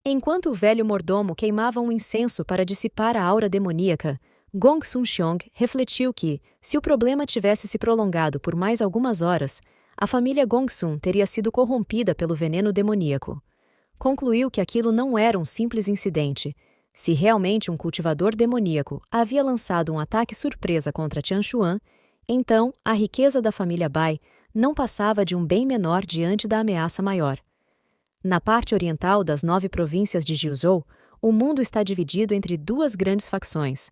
Enquanto o velho mordomo queimava um incenso para dissipar a aura demoníaca, Gong Sun-cheong refletiu que, se o problema tivesse se prolongado por mais algumas horas, a família Gongsun teria sido corrompida pelo veneno demoníaco. Concluiu que aquilo não era um simples incidente. Se realmente um cultivador demoníaco havia lançado um ataque surpresa contra Tianchuan, então a riqueza da família Bai não passava de um bem menor diante da ameaça maior. Na parte oriental das 9 províncias de Jiuzhou, o mundo está dividido entre duas grandes facções,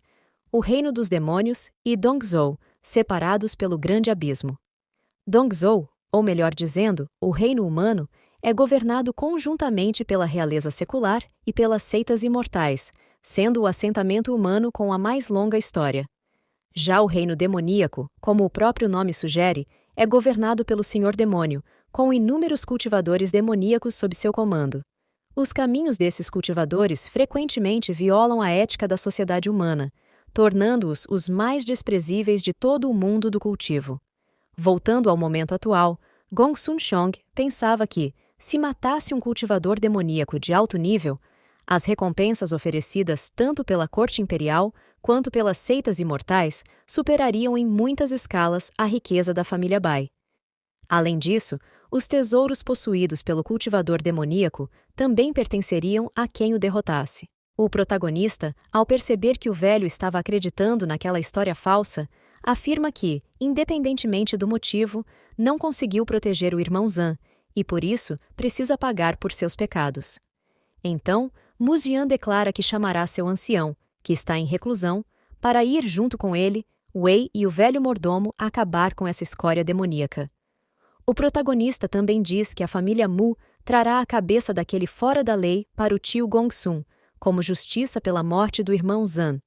o Reino dos Demônios e Dongzhou, separados pelo Grande Abismo. Dongzhou, ou melhor dizendo, o Reino Humano, é governado conjuntamente pela realeza secular e pelas seitas imortais, sendo o assentamento humano com a mais longa história. Já o Reino Demoníaco, como o próprio nome sugere, é governado pelo Senhor Demônio, com inúmeros cultivadores demoníacos sob seu comando. Os caminhos desses cultivadores frequentemente violam a ética da sociedade humana, tornando-os os mais desprezíveis de todo o mundo do cultivo. Voltando ao momento atual, Gong Sun-cheong pensava que, se matasse um cultivador demoníaco de alto nível, as recompensas oferecidas tanto pela corte imperial quanto pelas seitas imortais superariam em muitas escalas a riqueza da família Bai. Além disso, os tesouros possuídos pelo cultivador demoníaco também pertenceriam a quem o derrotasse. O protagonista, ao perceber que o velho estava acreditando naquela história falsa, afirma que, independentemente do motivo, não conseguiu proteger o irmão Zan e, por isso, precisa pagar por seus pecados. Então, Mujian declara que chamará seu ancião, que está em reclusão, para ir junto com ele, Wei e o velho mordomo acabar com essa escória demoníaca. O protagonista também diz que a família Mu trará a cabeça daquele fora da lei para o tio Gongsun, como justiça pela morte do irmão Zan.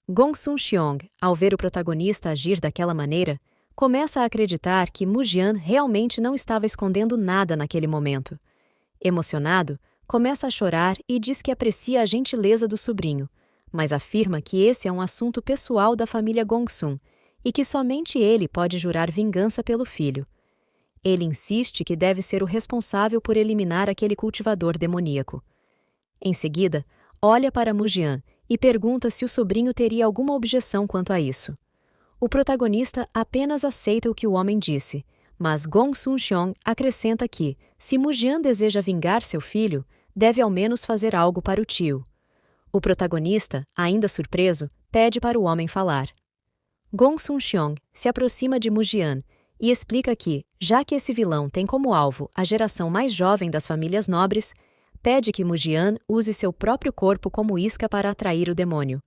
Gong Sun-cheong, ao ver o protagonista agir daquela maneira, começa a acreditar que Mujian realmente não estava escondendo nada naquele momento. Emocionado, começa a chorar e diz que aprecia a gentileza do sobrinho, mas afirma que esse é um assunto pessoal da família Gongsun e que somente ele pode jurar vingança pelo filho. Ele insiste que deve ser o responsável por eliminar aquele cultivador demoníaco. Em seguida, olha para Mujian e pergunta se o sobrinho teria alguma objeção quanto a isso. O protagonista apenas aceita o que o homem disse, mas Gong Sun-cheong acrescenta que, se Mujian deseja vingar seu filho, deve ao menos fazer algo para o tio. O protagonista, ainda surpreso, pede para o homem falar. Gong Sun-cheong se aproxima de Mujian e explica que, já que esse vilão tem como alvo a geração mais jovem das famílias nobres, pede que Mujian use seu próprio corpo como isca para atrair o demônio.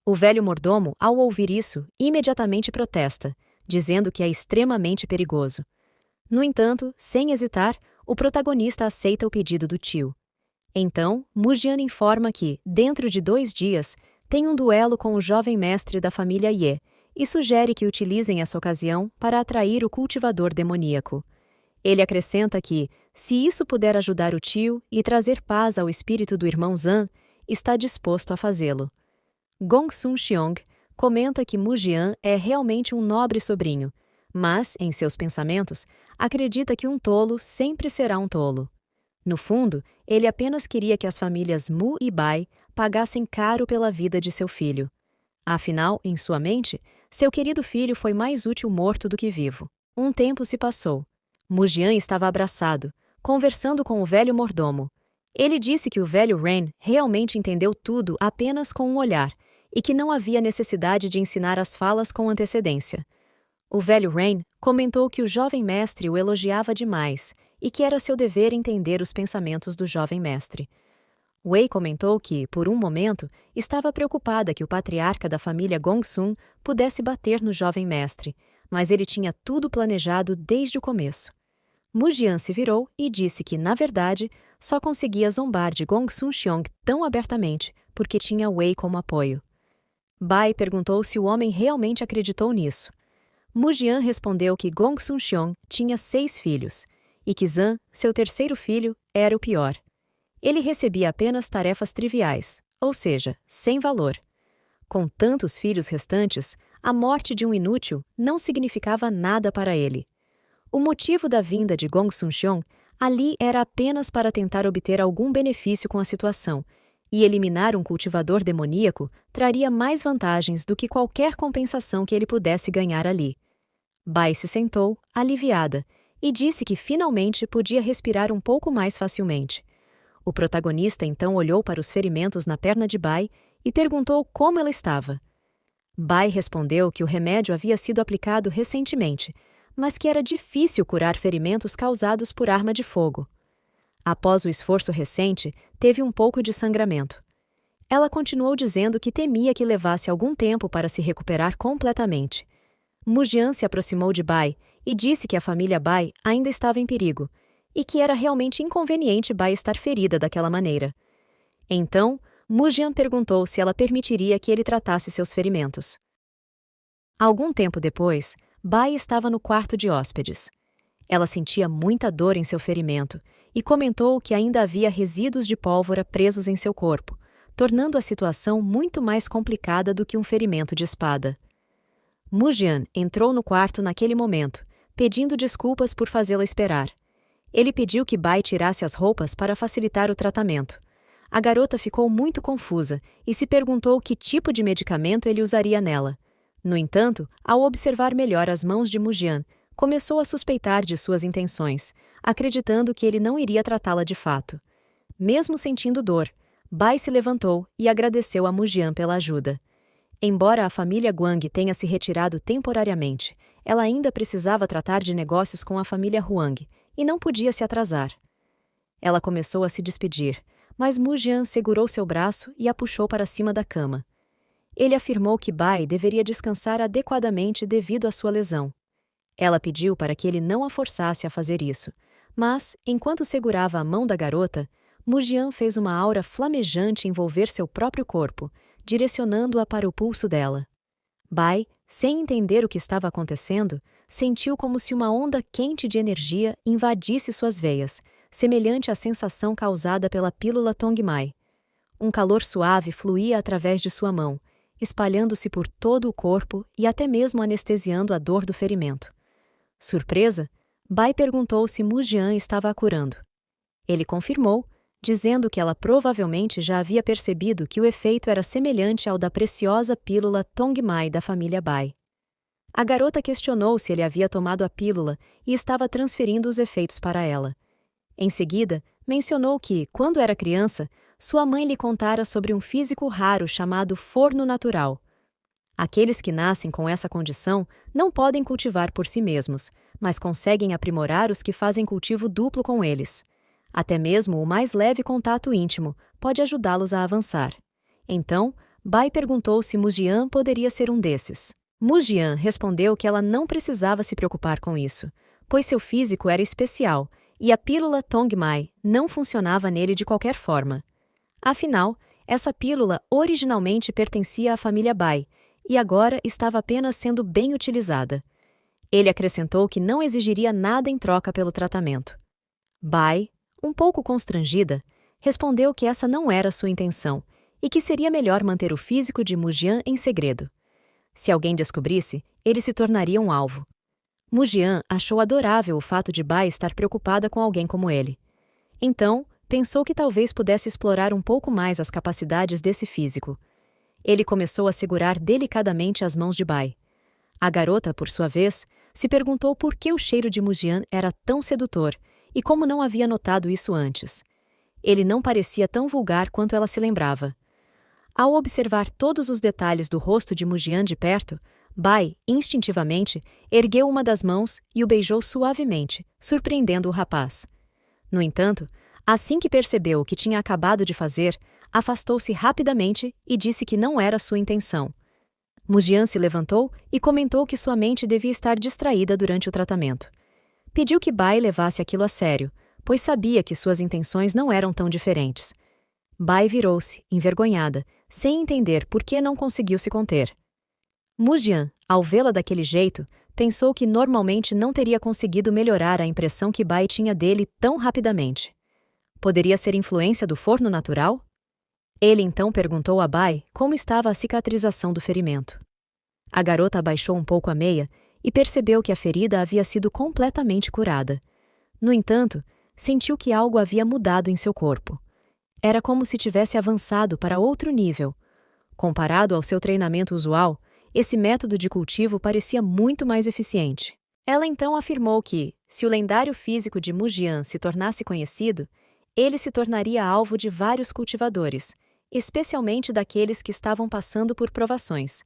O velho mordomo, ao ouvir isso, imediatamente protesta, dizendo que é extremamente perigoso. No entanto, sem hesitar, o protagonista aceita o pedido do tio. Então, Mujian informa que, dentro de 2 dias, tem um duelo com o jovem mestre da família Ye e sugere que utilizem essa ocasião para atrair o cultivador demoníaco. Ele acrescenta que, se isso puder ajudar o tio e trazer paz ao espírito do irmão Zan, está disposto a fazê-lo. Gong Sun-cheong comenta que Mu-jian é realmente um nobre sobrinho, mas, em seus pensamentos, acredita que um tolo sempre será um tolo. No fundo, ele apenas queria que as famílias Mu e Bai pagassem caro pela vida de seu filho. Afinal, em sua mente, seu querido filho foi mais útil morto do que vivo. Um tempo se passou. Mu-jian estava abraçado, conversando com o velho mordomo. Ele disse que o velho Ren realmente entendeu tudo apenas com um olhar e que não havia necessidade de ensinar as falas com antecedência. O velho Ren comentou que o jovem mestre o elogiava demais e que era seu dever entender os pensamentos do jovem mestre. Wei comentou que, por um momento, estava preocupada que o patriarca da família Gongsun pudesse bater no jovem mestre, mas ele tinha tudo planejado desde o começo. Mu-jian se virou e disse que, na verdade, só conseguia zombar de Gong Sun-cheong tão abertamente porque tinha Wei como apoio. Bai perguntou se o homem realmente acreditou nisso. Mu-jian respondeu que Gong Sun-cheong tinha 6 filhos e que Zhan, seu terceiro filho, era o pior. Ele recebia apenas tarefas triviais, ou seja, sem valor. Com tantos filhos restantes, a morte de um inútil não significava nada para ele. O motivo da vinda de Gong Sun-cheong ali era apenas para tentar obter algum benefício com a situação, e eliminar um cultivador demoníaco traria mais vantagens do que qualquer compensação que ele pudesse ganhar ali. Bai se sentou, aliviada, e disse que finalmente podia respirar um pouco mais facilmente. O protagonista então olhou para os ferimentos na perna de Bai e perguntou como ela estava. Bai respondeu que o remédio havia sido aplicado recentemente, mas que era difícil curar ferimentos causados por arma de fogo. Após o esforço recente, teve um pouco de sangramento. Ela continuou dizendo que temia que levasse algum tempo para se recuperar completamente. Mu-jian se aproximou de Bai e disse que a família Bai ainda estava em perigo e que era realmente inconveniente Bai estar ferida daquela maneira. Então, Mu-jian perguntou se ela permitiria que ele tratasse seus ferimentos. Algum tempo depois, Bai estava no quarto de hóspedes. Ela sentia muita dor em seu ferimento e comentou que ainda havia resíduos de pólvora presos em seu corpo, tornando a situação muito mais complicada do que um ferimento de espada. Mu-jian entrou no quarto naquele momento, pedindo desculpas por fazê-la esperar. Ele pediu que Bai tirasse as roupas para facilitar o tratamento. A garota ficou muito confusa e se perguntou que tipo de medicamento ele usaria nela. No entanto, ao observar melhor as mãos de Mu-jian, começou a suspeitar de suas intenções, acreditando que ele não iria tratá-la de fato. Mesmo sentindo dor, Bai se levantou e agradeceu a Mu-jian pela ajuda. Embora a família Guang tenha se retirado temporariamente, ela ainda precisava tratar de negócios com a família Huang e não podia se atrasar. Ela começou a se despedir, mas Mu-jian segurou seu braço e a puxou para cima da cama. Ele afirmou que Bai deveria descansar adequadamente devido à sua lesão. Ela pediu para que ele não a forçasse a fazer isso, mas, enquanto segurava a mão da garota, Mu-jian fez uma aura flamejante envolver seu próprio corpo, direcionando-a para o pulso dela. Bai, sem entender o que estava acontecendo, sentiu como se uma onda quente de energia invadisse suas veias, semelhante à sensação causada pela pílula Tongmai. Um calor suave fluía através de sua mão, espalhando-se por todo o corpo e até mesmo anestesiando a dor do ferimento. Surpresa, Bai perguntou se Mu-jian estava a curando. Ele confirmou, dizendo que ela provavelmente já havia percebido que o efeito era semelhante ao da preciosa pílula Tongmai da família Bai. A garota questionou se ele havia tomado a pílula e estava transferindo os efeitos para ela. Em seguida, mencionou que, quando era criança, sua mãe lhe contara sobre um físico raro chamado forno natural. Aqueles que nascem com essa condição não podem cultivar por si mesmos, mas conseguem aprimorar os que fazem cultivo duplo com eles. Até mesmo o mais leve contato íntimo pode ajudá-los a avançar. Então, Bai perguntou se Mu-jian poderia ser um desses. Mu-jian respondeu que ela não precisava se preocupar com isso, pois seu físico era especial e a pílula Tongmai não funcionava nele de qualquer forma. Afinal, essa pílula originalmente pertencia à família Bai e agora estava apenas sendo bem utilizada. Ele acrescentou que não exigiria nada em troca pelo tratamento. Bai, um pouco constrangida, respondeu que essa não era sua intenção e que seria melhor manter o físico de Mujian em segredo. Se alguém descobrisse, ele se tornaria um alvo. Mujian achou adorável o fato de Bai estar preocupada com alguém como ele. Então, pensou que talvez pudesse explorar um pouco mais as capacidades desse físico. Ele começou a segurar delicadamente as mãos de Bai. A garota, por sua vez, se perguntou por que o cheiro de Mujian era tão sedutor e como não havia notado isso antes. Ele não parecia tão vulgar quanto ela se lembrava. Ao observar todos os detalhes do rosto de Mujian de perto, Bai, instintivamente, ergueu uma das mãos e o beijou suavemente, surpreendendo o rapaz. No entanto, assim que percebeu o que tinha acabado de fazer, afastou-se rapidamente e disse que não era sua intenção. Mujian se levantou e comentou que sua mente devia estar distraída durante o tratamento. Pediu que Bai levasse aquilo a sério, pois sabia que suas intenções não eram tão diferentes. Bai virou-se, envergonhada, sem entender por que não conseguiu se conter. Mujian, ao vê-la daquele jeito, pensou que normalmente não teria conseguido melhorar a impressão que Bai tinha dele tão rapidamente. Poderia ser influência do forno natural? Ele então perguntou a Bai como estava a cicatrização do ferimento. A garota abaixou um pouco a meia e percebeu que a ferida havia sido completamente curada. No entanto, sentiu que algo havia mudado em seu corpo. Era como se tivesse avançado para outro nível. Comparado ao seu treinamento usual, esse método de cultivo parecia muito mais eficiente. Ela então afirmou que, se o lendário físico de Mujian se tornasse conhecido, ele se tornaria alvo de vários cultivadores, especialmente daqueles que estavam passando por provações.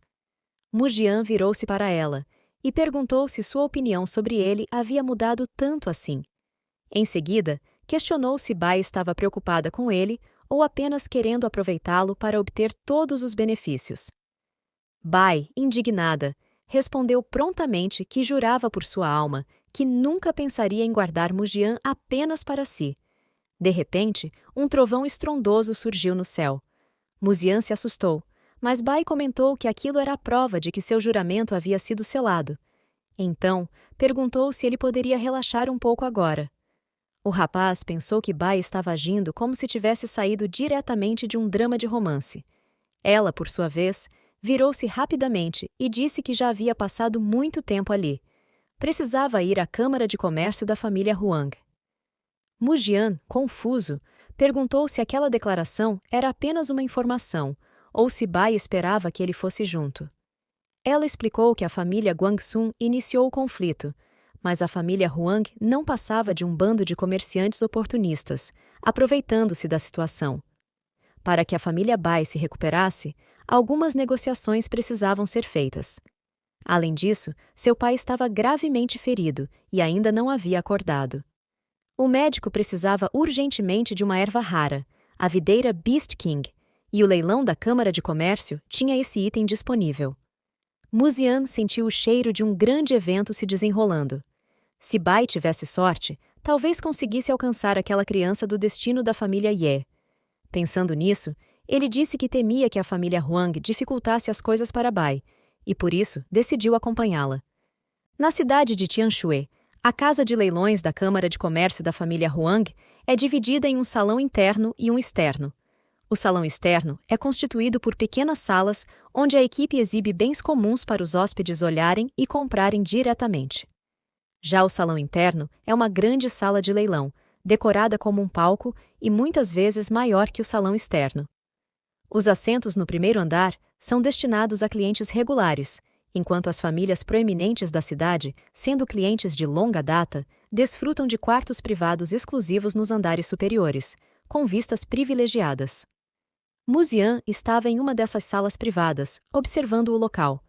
Mujian virou-se para ela e perguntou se sua opinião sobre ele havia mudado tanto assim. Em seguida, questionou se Bai estava preocupada com ele ou apenas querendo aproveitá-lo para obter todos os benefícios. Bai, indignada, respondeu prontamente que jurava por sua alma que nunca pensaria em guardar Mujian apenas para si. De repente, um trovão estrondoso surgiu no céu. Mujian se assustou, mas Bai comentou que aquilo era a prova de que seu juramento havia sido selado. Então, perguntou se ele poderia relaxar um pouco agora. O rapaz pensou que Bai estava agindo como se tivesse saído diretamente de um drama de romance. Ela, por sua vez, virou-se rapidamente e disse que já havia passado muito tempo ali. Precisava ir à Câmara de Comércio da família Huang. Mujian, confuso, perguntou se aquela declaração era apenas uma informação ou se Bai esperava que ele fosse junto. Ela explicou que a família Guangsun iniciou o conflito, mas a família Huang não passava de um bando de comerciantes oportunistas, aproveitando-se da situação. Para que a família Bai se recuperasse, algumas negociações precisavam ser feitas. Além disso, seu pai estava gravemente ferido e ainda não havia acordado. O médico precisava urgentemente de uma erva rara, a videira Beast King, e o leilão da Câmara de Comércio tinha esse item disponível. Mujian sentiu o cheiro de um grande evento se desenrolando. Se Bai tivesse sorte, talvez conseguisse alcançar aquela criança do destino da família Ye. Pensando nisso, ele disse que temia que a família Huang dificultasse as coisas para Bai, e por isso decidiu acompanhá-la. Na cidade de Tianshui, a casa de leilões da Câmara de Comércio da família Huang é dividida em um salão interno e um externo. O salão externo é constituído por pequenas salas onde a equipe exibe bens comuns para os hóspedes olharem e comprarem diretamente. Já o salão interno é uma grande sala de leilão, decorada como um palco e muitas vezes maior que o salão externo. Os assentos no primeiro andar são destinados a clientes regulares, enquanto as famílias proeminentes da cidade, sendo clientes de longa data, desfrutam de quartos privados exclusivos nos andares superiores, com vistas privilegiadas. Mujian estava em uma dessas salas privadas, observando o local.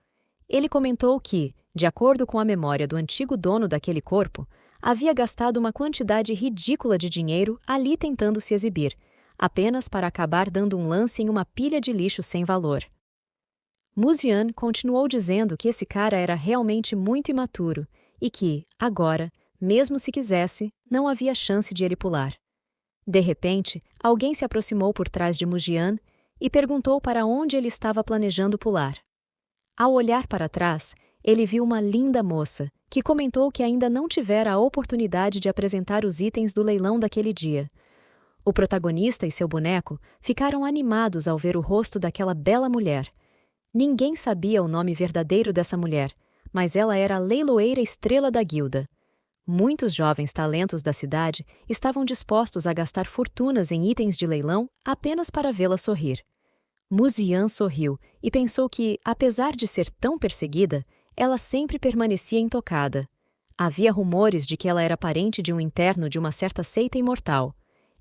Ele comentou que, de acordo com a memória do antigo dono daquele corpo, havia gastado uma quantidade ridícula de dinheiro ali tentando se exibir, apenas para acabar dando um lance em uma pilha de lixo sem valor. Mujian continuou dizendo que esse cara era realmente muito imaturo e que, agora, mesmo se quisesse, não havia chance de ele pular. De repente, alguém se aproximou por trás de Mujian e perguntou para onde ele estava planejando pular. Ao olhar para trás, ele viu uma linda moça, que comentou que ainda não tivera a oportunidade de apresentar os itens do leilão daquele dia. O protagonista e seu boneco ficaram animados ao ver o rosto daquela bela mulher. Ninguém sabia o nome verdadeiro dessa mulher, mas ela era a leiloeira estrela da guilda. Muitos jovens talentos da cidade estavam dispostos a gastar fortunas em itens de leilão apenas para vê-la sorrir. Muzian sorriu e pensou que, apesar de ser tão perseguida, ela sempre permanecia intocada. Havia rumores de que ela era parente de um interno de uma certa seita imortal.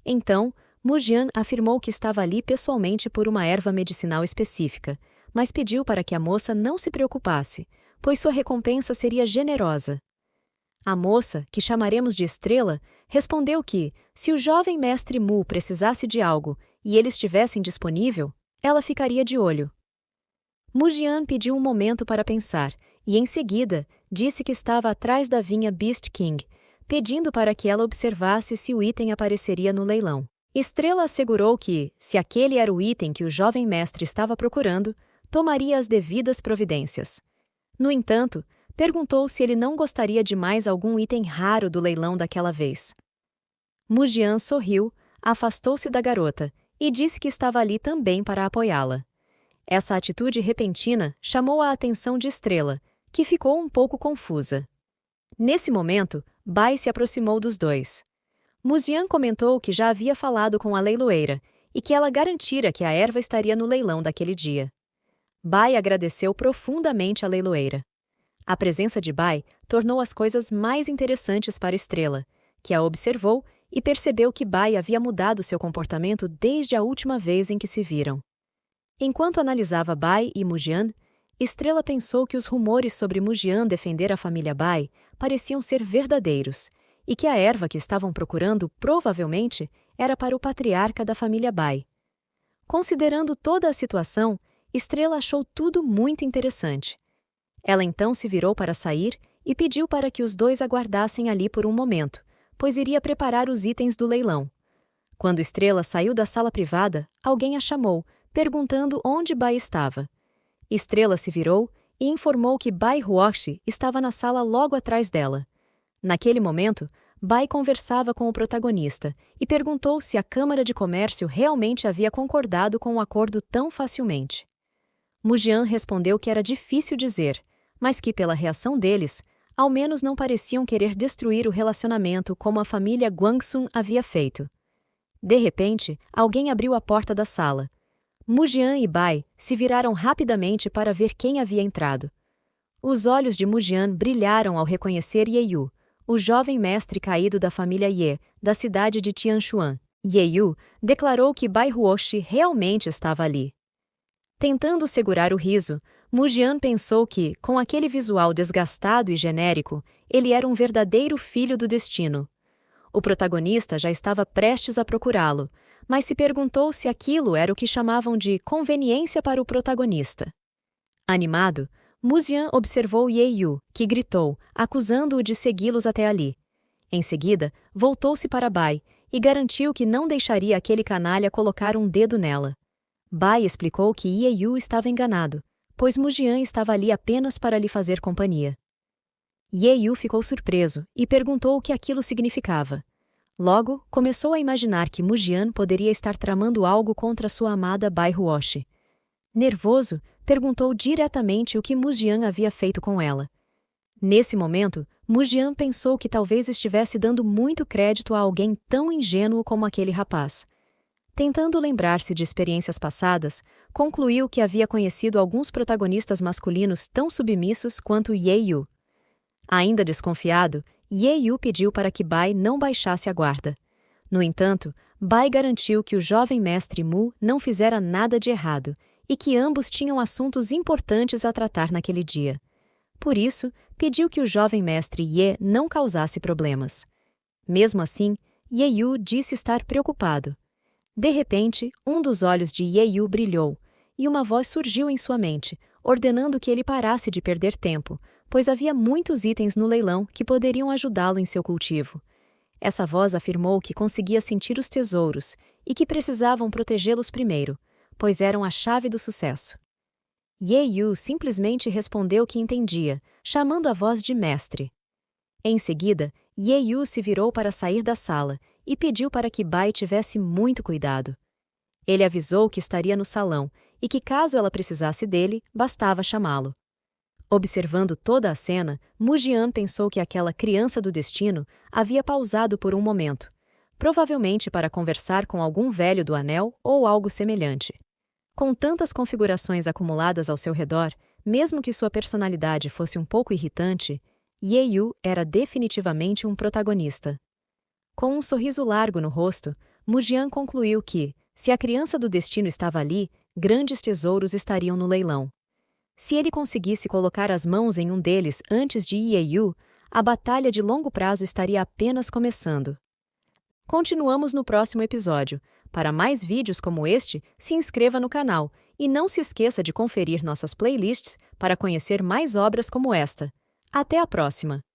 Então, Muzian afirmou que estava ali pessoalmente por uma erva medicinal específica, mas pediu para que a moça não se preocupasse, pois sua recompensa seria generosa. A moça, que chamaremos de Estrela, respondeu que, se o jovem mestre Mu precisasse de algo e ele estivesse disponível, ela ficaria de olho. Muzian pediu um momento para pensar e, em seguida, disse que estava atrás da vinha Beast King, pedindo para que ela observasse se o item apareceria no leilão. Estrela assegurou que, se aquele era o item que o jovem mestre estava procurando, tomaria as devidas providências. No entanto, perguntou se ele não gostaria de mais algum item raro do leilão daquela vez. Muzian sorriu, afastou-se da garota e disse que estava ali também para apoiá-la. Essa atitude repentina chamou a atenção de Estrela, que ficou um pouco confusa. Nesse momento, Bai se aproximou dos dois. Muzian comentou que já havia falado com a leiloeira e que ela garantira que a erva estaria no leilão daquele dia. Bai agradeceu profundamente à leiloeira. A presença de Bai tornou as coisas mais interessantes para Estrela, que a observou e percebeu que Bai havia mudado seu comportamento desde a última vez em que se viram. Enquanto analisava Bai e Muzian, Estrela pensou que os rumores sobre Muzian defender a família Bai pareciam ser verdadeiros e que a erva que estavam procurando provavelmente era para o patriarca da família Bai. Considerando toda a situação, Estrela achou tudo muito interessante. Ela então se virou para sair e pediu para que os dois aguardassem ali por um momento, pois iria preparar os itens do leilão. Quando Estrela saiu da sala privada, alguém a chamou, perguntando onde Bai estava. Estrela se virou e informou que Bai Huoxi estava na sala logo atrás dela. Naquele momento, Bai conversava com o protagonista e perguntou se a Câmara de Comércio realmente havia concordado com o acordo tão facilmente. Muzian respondeu que era difícil dizer, mas que, pela reação deles, ao menos não pareciam querer destruir o relacionamento como a família Guangsun havia feito. De repente, alguém abriu a porta da sala. Muzian e Bai se viraram rapidamente para ver quem havia entrado. Os olhos de Muzian brilharam ao reconhecer Yeyu, o jovem mestre caído da família Ye, da cidade de Tianchuan. Yeyu declarou que Bai Huoxi realmente estava ali. Tentando segurar o riso, Muzian pensou que, com aquele visual desgastado e genérico, ele era um verdadeiro filho do destino. O protagonista já estava prestes a procurá-lo, mas se perguntou se aquilo era o que chamavam de conveniência para o protagonista. Animado, Muzian observou Yeyu, que gritou, acusando-o de segui-los até ali. Em seguida, voltou-se para Bai e garantiu que não deixaria aquele canalha colocar um dedo nela. Bai explicou que Yeyu estava enganado, pois Muzian estava ali apenas para lhe fazer companhia. Yeyu ficou surpreso e perguntou o que aquilo significava. Logo, começou a imaginar que Muzian poderia estar tramando algo contra sua amada Bai Huoxi. Nervoso, perguntou diretamente o que Muzian havia feito com ela. Nesse momento, Muzian pensou que talvez estivesse dando muito crédito a alguém tão ingênuo como aquele rapaz. Tentando lembrar-se de experiências passadas, concluiu que havia conhecido alguns protagonistas masculinos tão submissos quanto Yeyu. Ainda desconfiado, Yeyu pediu para que Bai não baixasse a guarda. No entanto, Bai garantiu que o jovem mestre Mu não fizera nada de errado e que ambos tinham assuntos importantes a tratar naquele dia. Por isso, pediu que o jovem mestre Ye não causasse problemas. Mesmo assim, Yeyu disse estar preocupado. De repente, um dos olhos de Yeyu brilhou e uma voz surgiu em sua mente, ordenando que ele parasse de perder tempo, pois havia muitos itens no leilão que poderiam ajudá-lo em seu cultivo. Essa voz afirmou que conseguia sentir os tesouros e que precisavam protegê-los primeiro, pois eram a chave do sucesso. Yeyu simplesmente respondeu que entendia, chamando a voz de mestre. Em seguida, Yeyu se virou para sair da sala e pediu para que Bai tivesse muito cuidado. Ele avisou que estaria no salão e que, caso ela precisasse dele, bastava chamá-lo. Observando toda a cena, Mujian pensou que aquela criança do destino havia pausado por um momento, provavelmente para conversar com algum velho do anel ou algo semelhante. Com tantas configurações acumuladas ao seu redor, mesmo que sua personalidade fosse um pouco irritante, Ye-Yu era definitivamente um protagonista. Com um sorriso largo no rosto, Mujian concluiu que, se a criança do destino estava ali, grandes tesouros estariam no leilão. Se ele conseguisse colocar as mãos em um deles antes de Ye-Yu, a batalha de longo prazo estaria apenas começando. Continuamos no próximo episódio. Para mais vídeos como este, se inscreva no canal e não se esqueça de conferir nossas playlists para conhecer mais obras como esta. Até a próxima!